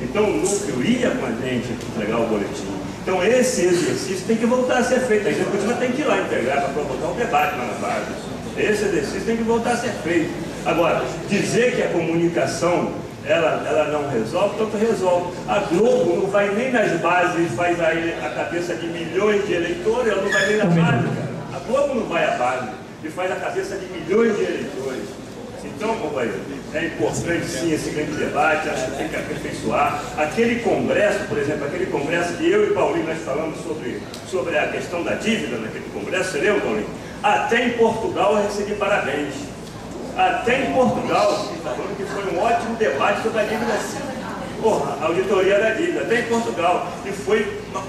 Então o núcleo ia com a gente entregar o boletim. Então esse exercício tem que voltar a ser feito. A executiva tem que ir lá integrar para provocar um debate lá na base. Esse exercício tem que voltar a ser feito. Agora, dizer que a comunicação ela não resolve, tanto resolve. A Globo não vai nem nas bases, faz aí a cabeça de milhões de eleitores, ela não vai nem na base, cara. A Globo não vai à base e faz a cabeça de milhões de eleitores. Então, companheiro, é importante sim esse grande debate, acho que tem que aperfeiçoar. Aquele congresso, por exemplo, aquele congresso que eu e Paulinho nós falamos sobre a questão da dívida naquele congresso, você lembra, Paulinho? Até em Portugal eu recebi parabéns. Até em Portugal, está falando que foi um ótimo debate sobre a dívida, a auditoria da dívida, até em Portugal, e foi uma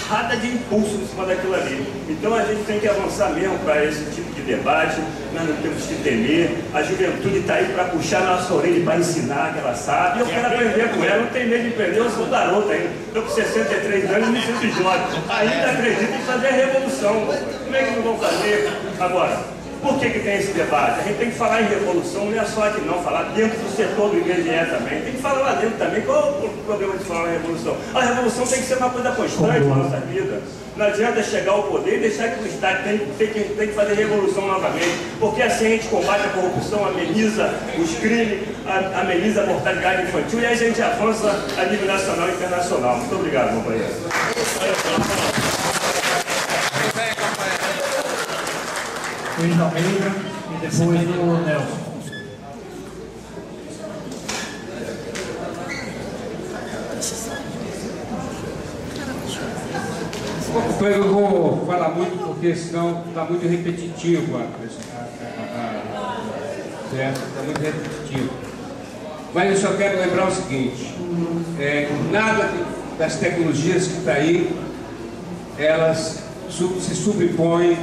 rada de impulso em cima daquilo ali. Então a gente tem que avançar mesmo para esse tipo de debate, nós não temos que temer, a juventude está aí para puxar nossa orelha para ensinar que ela sabe, e eu quero aprender com ela, não tem medo de aprender, eu sou garoto ainda, estou com 63 anos e me sinto jovem, ainda acredito em fazer a revolução, como é que não vão fazer? Agora, por que tem esse debate? A gente tem que falar em revolução, não é só aqui não, falar dentro do setor do IBGE também, tem que falar lá dentro também. Qual é o problema de falar em revolução? A revolução tem que ser uma coisa constante na nossa vida. Não adianta chegar ao poder e deixar que o Estado tem que fazer revolução novamente, porque assim a gente combate a corrupção, ameniza os crimes, ameniza a mortalidade infantil e a gente avança a nível nacional e internacional. Muito obrigado, companheiro. Luiz Almeida e depois o Nelson. Eu vou falar muito porque senão está muito repetitivo certo? Está muito repetitivo. Mas eu só quero lembrar o seguinte, nada das tecnologias que está aí, elas se sobrepõem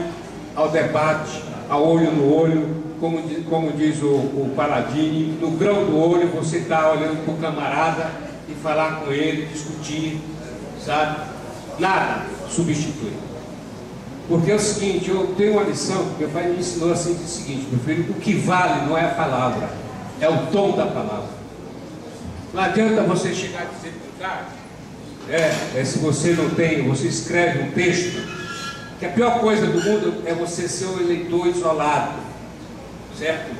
ao debate, a olho no olho, como diz o Paladini, no grão do olho você está olhando para o camarada e falar com ele, discutir, sabe? Nada substitui. Porque é o seguinte, eu tenho uma lição que meu pai me ensinou assim, o seguinte, meu filho, o que vale não é a palavra, é o tom da palavra. Não adianta você chegar e dizer para o cara, se você não tem, você escreve um texto, que a pior coisa do mundo é você ser um eleitor isolado, certo?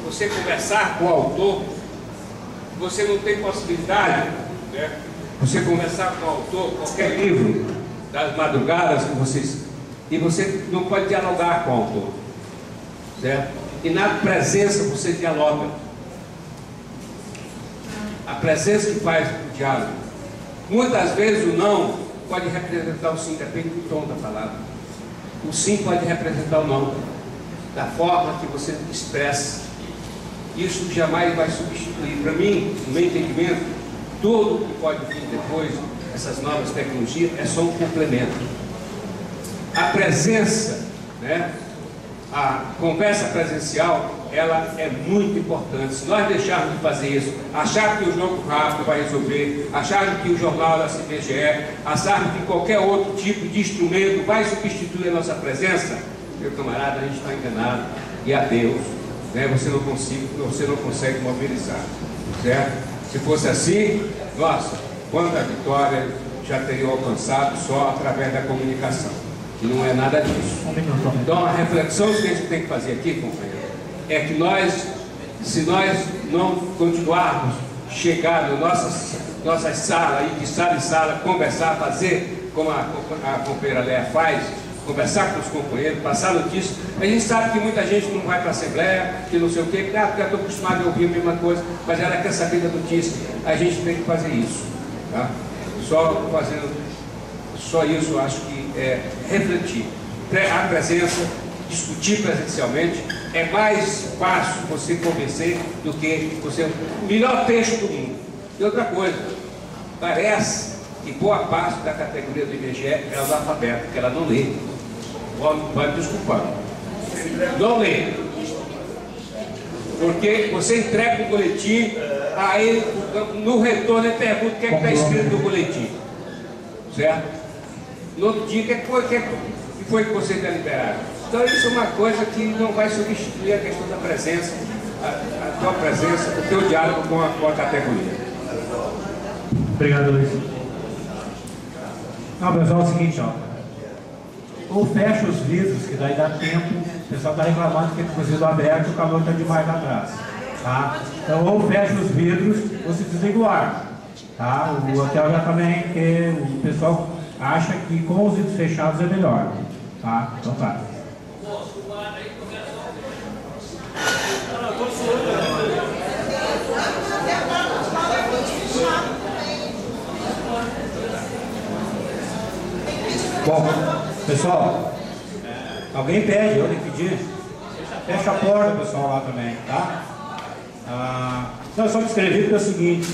Você conversar com o autor, você não tem possibilidade, né? Você conversar com o autor, qualquer livro das madrugadas que vocês... E você não pode dialogar com o autor, certo? E na presença você dialoga. A presença que faz o diálogo. Muitas vezes o não pode representar o sim, depende do tom da palavra. O sim pode representar o não, da forma que você expressa. Isso jamais vai substituir. Para mim, no meu entendimento, tudo que pode vir depois, essas novas tecnologias, é só um complemento. A presença, né? A conversa presencial, ela é muito importante. Se nós deixarmos de fazer isso, achar que o jogo rápido vai resolver, achar que o jornal da CBGE, achar que qualquer outro tipo de instrumento vai substituir a nossa presença, meu camarada, a gente está enganado. E adeus, né? Você não consegue mobilizar, certo? Se fosse assim, nossa, quanta vitória já teria alcançado só através da comunicação. E não é nada disso. Então a reflexão que a gente tem que fazer aqui, companheiro, é que nós, se nós não continuarmos chegar nas nossas salas, ir de sala em sala, conversar, fazer como a companheira Léa faz, conversar com os companheiros, passar notícias. A gente sabe que muita gente não vai para a Assembleia, que não sei o quê, porque eu estou acostumado a ouvir a mesma coisa, mas ela quer saber da notícia. A gente tem que fazer isso. Tá? Só isso eu acho que é refletir. A presença, discutir presencialmente, é mais fácil você convencer do que você... O melhor texto do mundo. E outra coisa, parece que boa parte da categoria do IBGE é analfabeta, porque ela não lê. Pode desculpar. Não lê. Porque você entrega o boletim, aí no retorno ele pergunta o que está escrito no boletim. Certo? No outro dia, o que foi que você deliberaram? Então isso é uma coisa que não vai substituir a questão da presença, a tua presença, o teu diálogo com a categoria. Obrigado, Luiz. Não, pessoal, é o seguinte, ó. Ou fecha os vidros, que daí dá tempo, o pessoal está reclamando que tem cozido aberto e o calor está demais lá atrás. Tá? Então, ou fecha os vidros, ou se desliga o ar. Tá? O hotel já também, porque o pessoal acha que com os vidros fechados é melhor. Tá? Então tá. Bom, pessoal, alguém pede, eu tenho que pedir. Fecha a porta, pessoal, lá também, tá? Então, eu só me escrevi porque é o seguinte: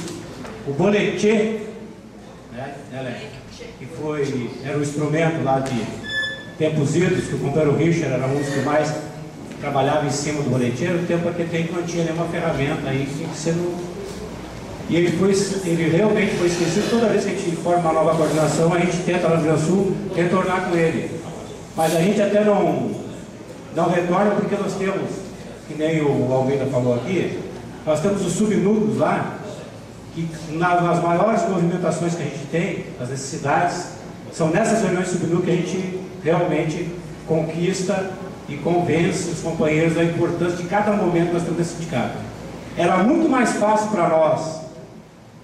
o boletim, né, que era o instrumento lá de tempos idos, que o companheiro Richard era um dos que mais trabalhava em cima do boletim, era o tempo que não tinha nenhuma ferramenta aí que você não. E ele realmente foi esquecido. Toda vez que a gente forma uma nova coordenação, a gente tenta lá no Rio Grande do Sul retornar com ele. Mas a gente até não retorna porque nós temos, que nem o Almeida falou aqui, nós temos os subnúcleos lá, que nas maiores movimentações que a gente tem, nas necessidades, são nessas reuniões de subnúcleo que a gente realmente conquista e convence os companheiros da importância de cada momento que nós temos nesse sindicato. Era muito mais fácil para nós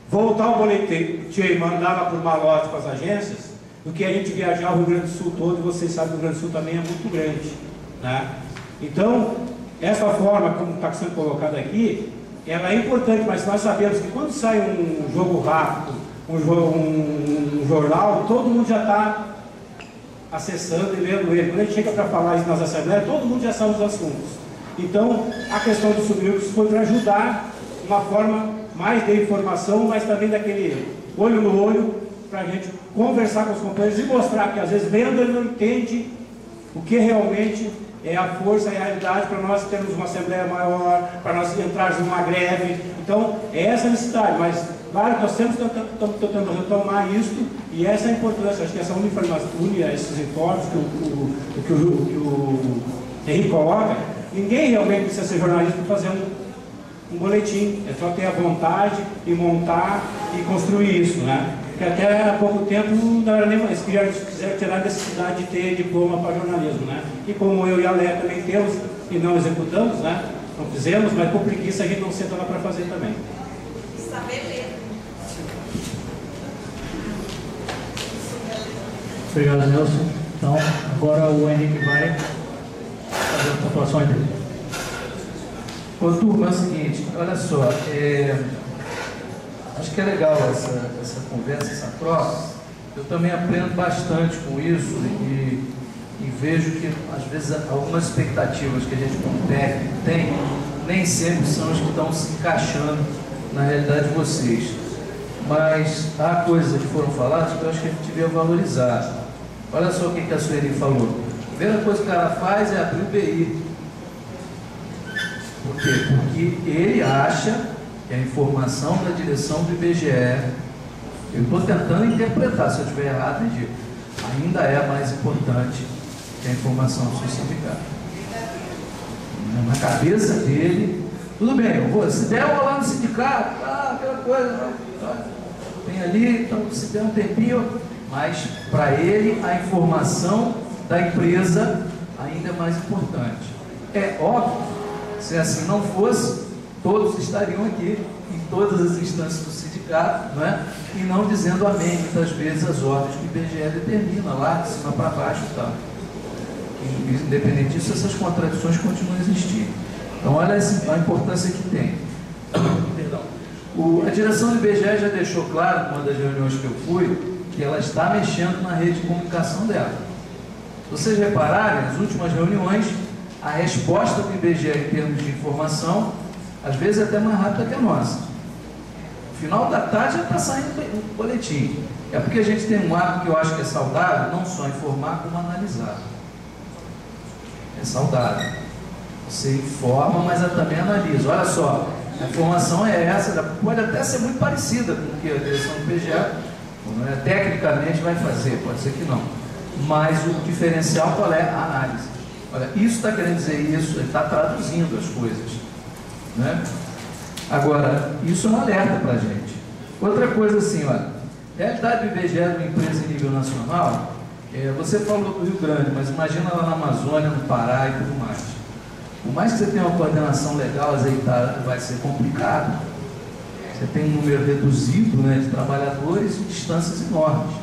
voltar o boletim e mandar lá por malote para as agências do que a gente viajar o Rio Grande do Sul todo, e vocês sabem que o Rio Grande do Sul também é muito grande, né? Então, essa forma como está sendo colocada aqui, ela é importante, mas nós sabemos que quando sai um jogo rápido, um jornal, todo mundo já está acessando e lendo ele. Quando a gente chega para falar isso nas assembleias, todo mundo já sabe os assuntos. Então, a questão dos subnúcleos foi para ajudar uma forma mais de informação, mas também daquele olho no olho, para a gente conversar com os companheiros e mostrar que às vezes lendo ele não entende o que realmente é a força e a realidade para nós termos uma assembleia maior, para nós entrarmos numa greve. Então, é essa a necessidade, mas claro que nós estamos tentando retomar isso, e essa é a importância. Acho que essa une esses informes que o Henrique coloca. Ninguém realmente precisa ser jornalista para fazer um boletim, é só ter a vontade e montar e construir isso, né? Porque até há pouco tempo não era nem mais, quiseram tirar a necessidade de ter diploma para jornalismo, né? E como eu e a Léa também temos e não executamos, né? Não fizemos, mas por preguiça a gente não senta lá para fazer também. Saber ler. Obrigado, Nelson. Então, agora o Henrique vai fazer a pontuação dele. Ô, turma, é o seguinte, olha só, acho que é legal essa conversa, essa troca. Eu também aprendo bastante com isso e vejo que, às vezes, algumas expectativas que a gente como técnico tem, nem sempre são as que estão se encaixando na realidade de vocês. Mas há coisas que foram faladas que eu acho que a gente devia valorizar. Olha só o que a Sueli falou. A primeira coisa que o cara faz é abrir o BI. Por quê? Porque ele acha que a informação da direção do IBGE, eu estou tentando interpretar, se eu estiver errado, me diga, ainda é mais importante que a informação do seu sindicato. Na cabeça dele, tudo bem, eu vou, se der, eu vou lá no sindicato, aquela coisa, tem ali, então se der um tempinho, mas para ele a informação da empresa ainda é mais importante. É óbvio, se assim não fosse, todos estariam aqui em todas as instâncias do sindicato, não é? E não dizendo amém muitas vezes as ordens que o IBGE determina lá de cima para baixo e tal. E, independente disso, essas contradições continuam a existir. Então olha a importância que tem. Perdão. A direção do IBGE já deixou claro, numa das reuniões que eu fui, que ela está mexendo na rede de comunicação dela. Se vocês repararem, nas últimas reuniões, a resposta do IBGE em termos de informação, às vezes é até mais rápida que a nossa. No final da tarde já está saindo o boletim. É porque a gente tem um hábito que eu acho que é saudável, não só informar, como analisar. É saudável. Você informa, mas também analisa. Olha só, a informação é essa, pode até ser muito parecida com o que a direção do IBGE tecnicamente vai fazer, pode ser que não. Mas o diferencial qual é? A análise. Olha, isso está querendo dizer isso, ele está traduzindo as coisas. Né? Agora, isso é um alerta para a gente. Outra coisa assim, olha, a realidade do IBGE de uma empresa em nível nacional, você falou do Rio Grande, mas imagina lá na Amazônia, no Pará e tudo mais. Por mais que você tenha uma coordenação legal azeitada, vai ser complicado. Você tem um número reduzido, né, de trabalhadores em distâncias enormes.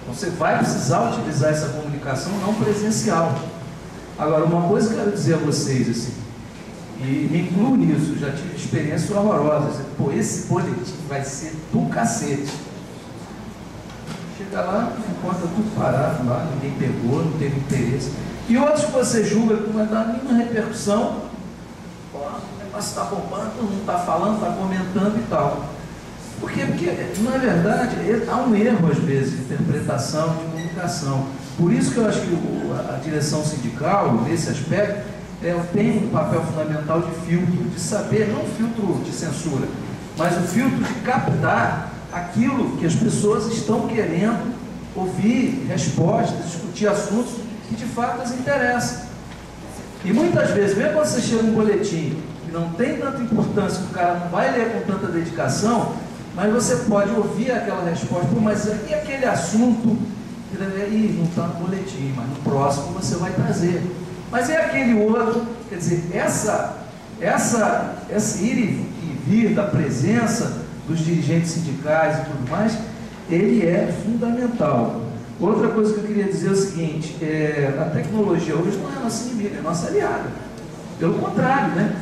Então você vai precisar utilizar essa comunicação não presencial. Agora, uma coisa que eu quero dizer a vocês, assim, e me incluo nisso, já tive experiências horrorosas. Pô, esse boletim vai ser do cacete. Chega lá, encontra tudo parado lá, ninguém pegou, não teve interesse. E outros que você julga que não vai dar nenhuma repercussão, pô, o negócio está bombando, todo mundo está falando, está comentando e tal. Por quê? Porque, na verdade, há um erro, às vezes, de interpretação, de comunicação. Por isso que eu acho que a direção sindical, nesse aspecto, tem um papel fundamental de filtro, de saber, não filtro de censura, mas o filtro de captar aquilo que as pessoas estão querendo ouvir, respostas, discutir assuntos que de fato as interessam. E muitas vezes, mesmo quando você chega um boletim que não tem tanta importância, que o cara não vai ler com tanta dedicação, mas você pode ouvir aquela resposta, pô, mas e aquele assunto, não está no boletim, mas no próximo você vai trazer. Mas é aquele outro, quer dizer, esse ir e vir da presença dos dirigentes sindicais e tudo mais, ele é fundamental. Outra coisa que eu queria dizer é o seguinte, a tecnologia hoje não é nossa inimiga, é nossa aliada. Pelo contrário, né?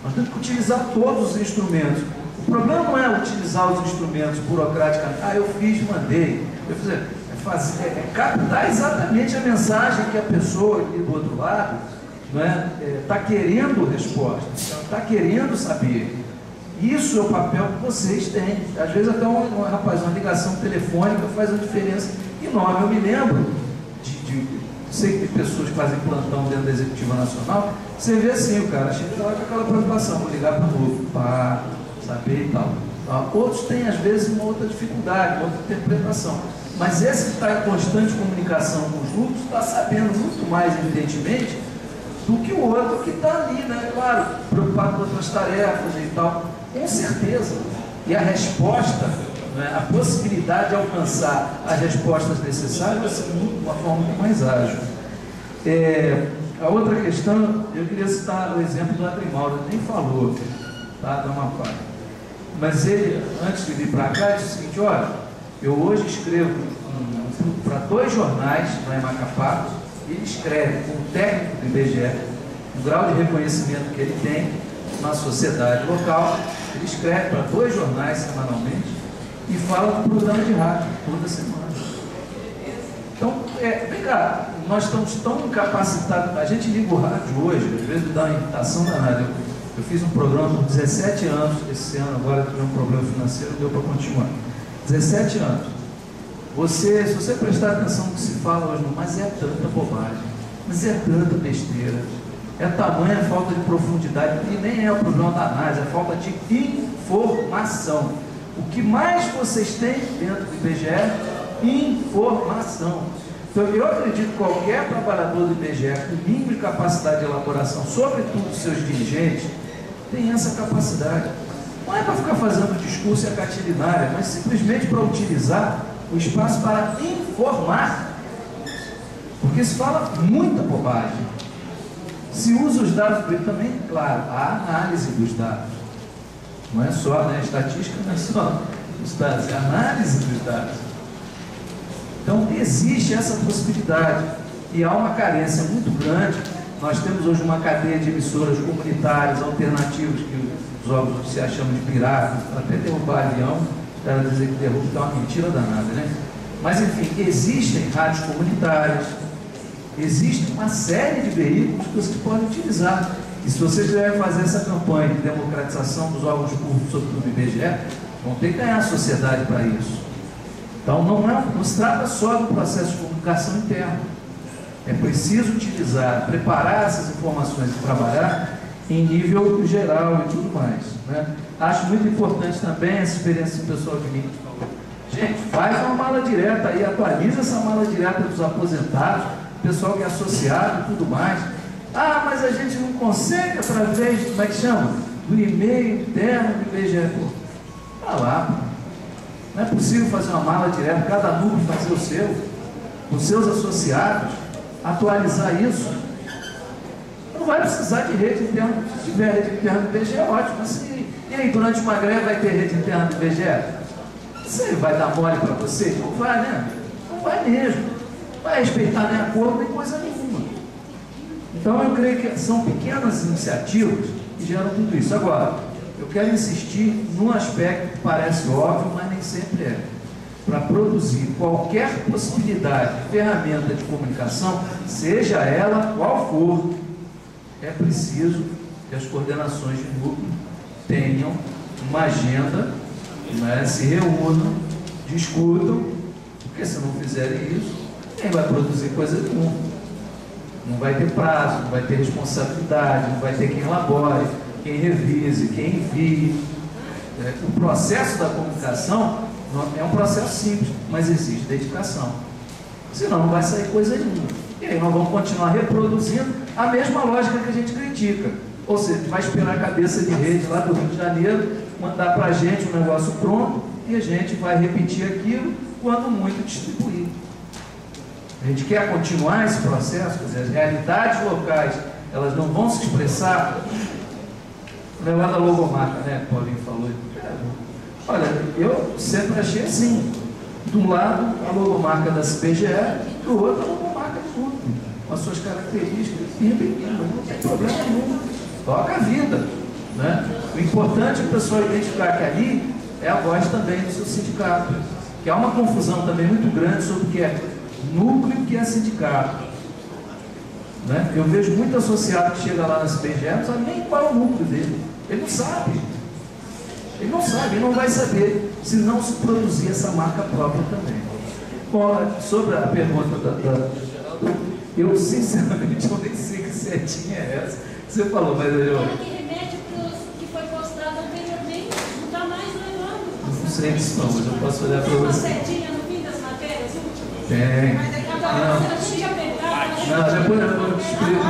Nós temos que utilizar todos os instrumentos. O problema não é utilizar os instrumentos burocraticamente. Eu fiz, mandei. É captar exatamente a mensagem que a pessoa ali do outro lado está querendo resposta, está querendo saber. Isso é o papel que vocês têm. Às vezes até uma ligação telefônica faz uma diferença enorme. Eu me lembro sei que tem pessoas que fazem plantão dentro da Executiva Nacional, você vê assim, o cara chega lá com aquela preocupação, vou ligar para o novo, para saber e tal. Outros têm, às vezes, uma outra dificuldade, outra interpretação. Mas esse que está em constante comunicação com os grupos está sabendo muito mais, evidentemente, do que o outro que está ali, né? Claro, preocupado com outras tarefas e tal. Com certeza. E a resposta, a possibilidade de alcançar as respostas necessárias vai ser de uma forma muito mais ágil. A outra questão, eu queria citar o exemplo do Adrimaldo, ele nem falou, tá? Da Amapá. Mas ele, antes de vir para cá, disse o seguinte, olha, eu hoje escrevo para 2 jornais no Macapá, ele escreve com o técnico do IBGE, o grau de reconhecimento que ele tem na sociedade local, ele escreve para 2 jornais semanalmente e fala do programa de rádio toda semana. Então, vem cá, nós estamos tão incapacitados, a gente liga o rádio hoje, às vezes dá uma irritação danada. Eu fiz um programa por 17 anos, esse ano agora tive um problema financeiro, deu para continuar. 17 anos. Se você prestar atenção no que se fala hoje, mas é tanta bobagem, mas é tanta besteira, é tamanha falta de profundidade, e nem é o problema da análise, é falta de informação. O que mais vocês têm dentro do IBGE? Informação. Então, eu acredito que qualquer trabalhador do IBGE com mínimo de capacidade de elaboração, sobretudo os seus dirigentes, tem essa capacidade. Não é para ficar fazendo discurso e a catilinária, mas simplesmente para utilizar o espaço para informar. Porque Porque se fala muita bobagem. Se usa os dados também, claro, a análise dos dados. Não é só, né? Estatística não é só os dados, é a análise dos dados. Então, existe essa possibilidade. E há uma carência muito grande. Nós temos hoje uma cadeia de emissoras comunitárias, alternativas, que os órgãos oficiais chamam de piratas, até derrubar avião, os caras dizem que derruba, que é uma mentira danada, né? Mas, enfim, existem rádios comunitárias, existe uma série de veículos que você pode utilizar. E se vocês quiserem fazer essa campanha de democratização dos órgãos públicos, sobretudo do IBGE, vão ter que ganhar a sociedade para isso. Então, não se trata só do processo de comunicação interna. É preciso utilizar, preparar essas informações e trabalhar em nível geral e tudo mais, né? Acho muito importante também essa experiência do pessoal de mim que falou. Gente, faz uma mala direta aí, atualiza essa mala direta dos aposentados, pessoal que é associado e tudo mais. Ah, mas a gente não consegue através, como é que chama? Do e-mail interno do IBGE. Tá lá, pô. Não é possível fazer uma mala direta, cada núcleo fazer o seu, os seus associados, atualizar isso. Não vai precisar de rede interna. Se tiver rede interna do IBGE, é ótimo. Assim, e aí, durante uma greve vai ter rede interna do IBGE? Você vai dar mole para você? Não vai, né? Não vai mesmo. Não vai respeitar nem acordo, nem coisa nenhuma. Então, eu creio que são pequenas iniciativas que geram tudo isso. Agora, eu quero insistir num aspecto que parece óbvio, mas nem sempre é. Para produzir qualquer possibilidade de ferramenta de comunicação, seja ela qual for, é preciso que as coordenações de núcleo tenham uma agenda, né, se reúnam, discutam, porque se não fizerem isso, quem vai produzir coisa nenhuma? Não vai ter prazo, não vai ter responsabilidade, não vai ter quem elabore, quem revise, quem envie. O processo da comunicação é um processo simples, mas exige dedicação. Senão não vai sair coisa nenhuma. E aí nós vamos continuar reproduzindo a mesma lógica que a gente critica. Ou seja, vai esperar a cabeça de rede lá do Rio de Janeiro mandar para a gente um negócio pronto e a gente vai repetir aquilo quando muito distribuir. A gente quer continuar esse processo, quer dizer, as realidades locais, elas não vão se expressar. O negócio da logomarca, né? O Paulinho falou. Olha, eu sempre achei assim. De um lado, a logomarca da CBGE, do outro, a logomarca do grupo, com as suas características. E não tem problema nenhum. Toca a vida, né? O importante é o pessoal identificar que ali é a voz também do seu sindicato. Que há uma confusão também muito grande sobre o que é núcleo e o que é sindicato. Né? Eu vejo muito associado que chega lá na CBGE, não sabe nem qual é o núcleo dele. Ele não sabe. Ele não sabe, ele não vai saber se não se produzir essa marca própria também. Bom, sobre a pergunta eu sinceramente não nem sei que setinha é essa. Você falou, mas eu... Que remete para os que foi postado anteriormente, não está mais levando. Não sei disso não, mas eu posso olhar para você. Tem uma setinha no fim das matérias? Tem. Não, depois eu te explico.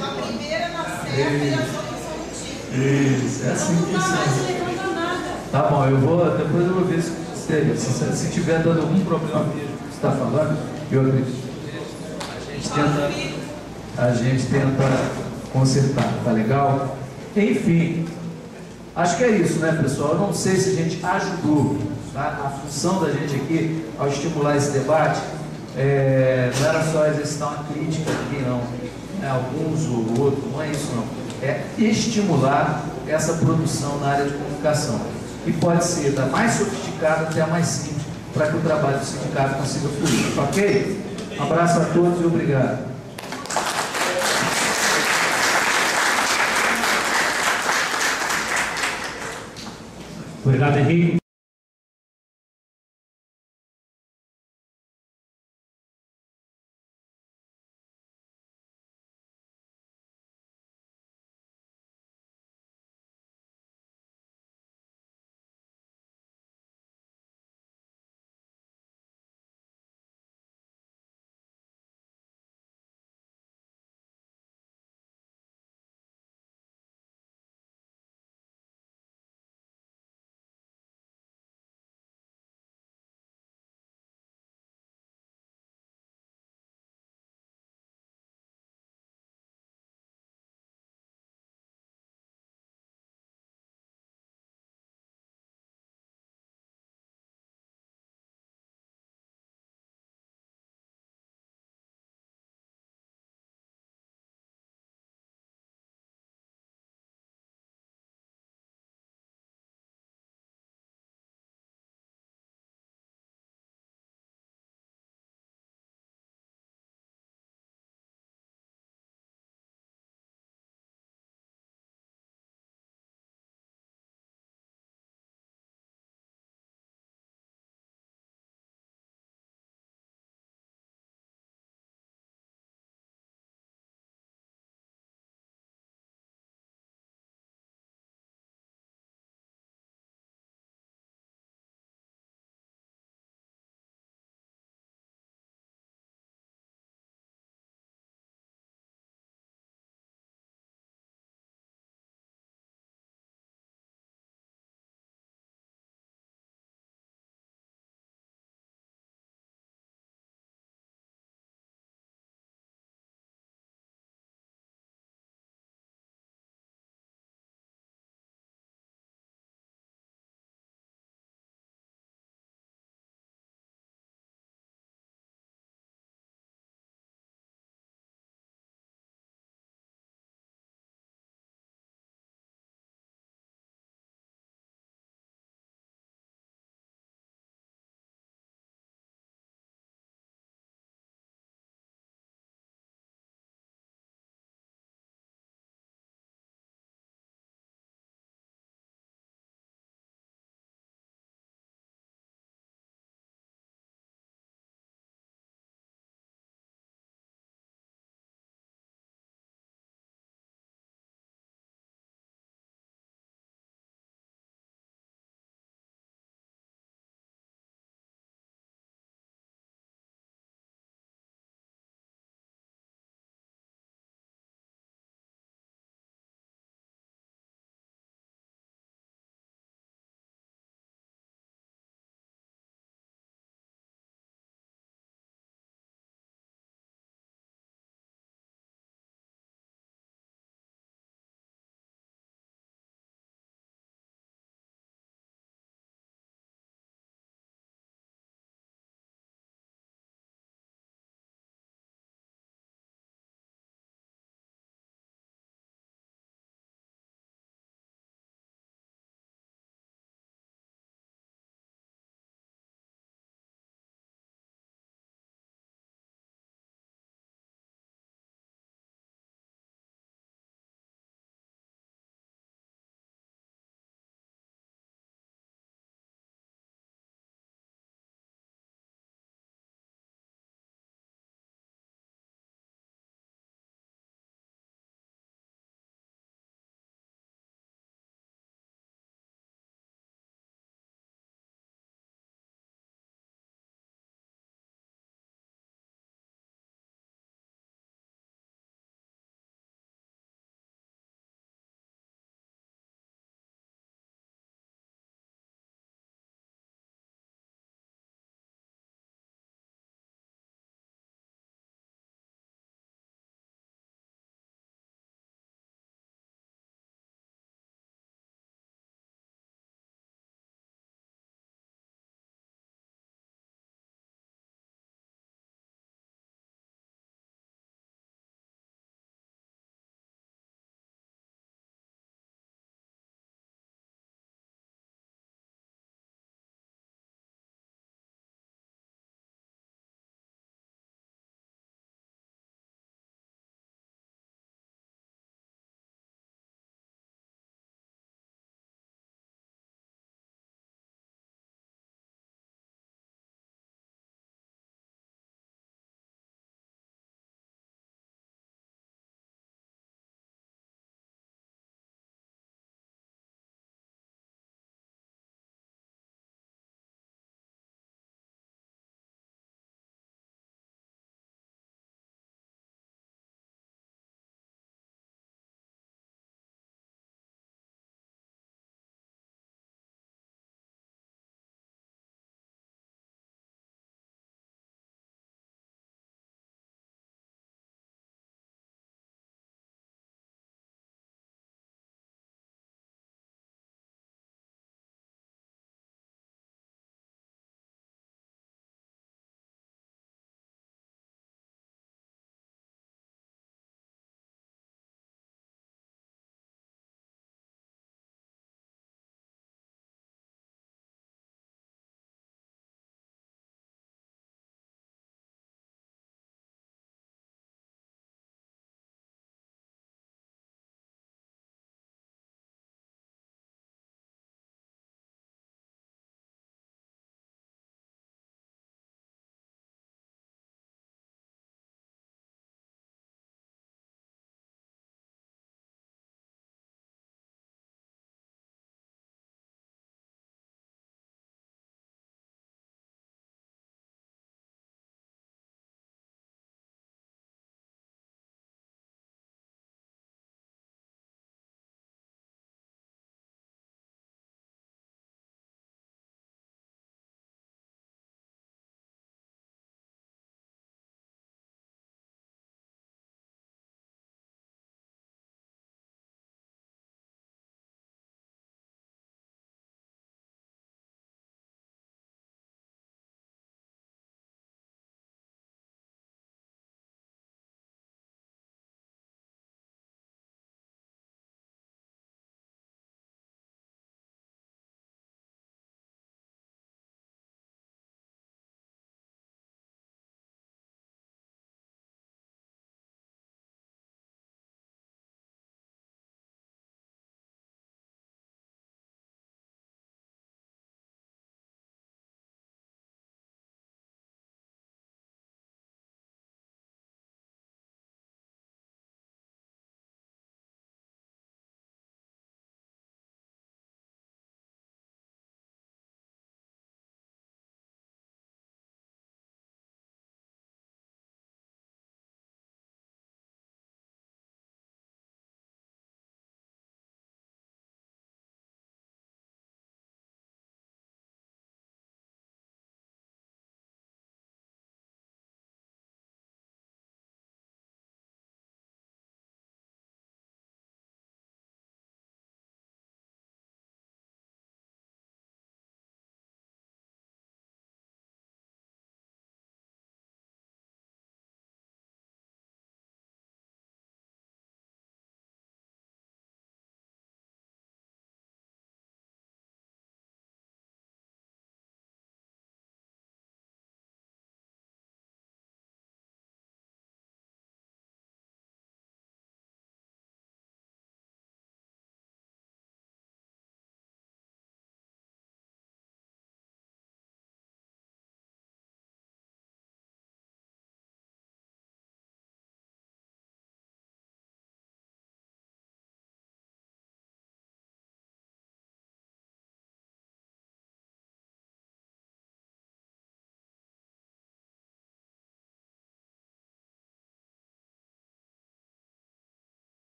A primeira na certa e a solução no título. Isso, é assim que isso. Tá bom, depois eu vou ver se tiver dando algum problema mesmo que você está falando, eu acredito. A gente tenta consertar, tá legal? Enfim, acho que é isso, né, pessoal? Eu não sei se a gente ajudou, tá? A função da gente aqui, ao estimular esse debate, não era só exercitar uma crítica aqui, não. Alguns ou outros, não é isso, não. É estimular essa produção na área de comunicação. E pode ser da mais sofisticada até a mais simples, para que o trabalho do sindicato consiga fluir. Ok? Um abraço a todos e obrigado. Obrigado, Henrique.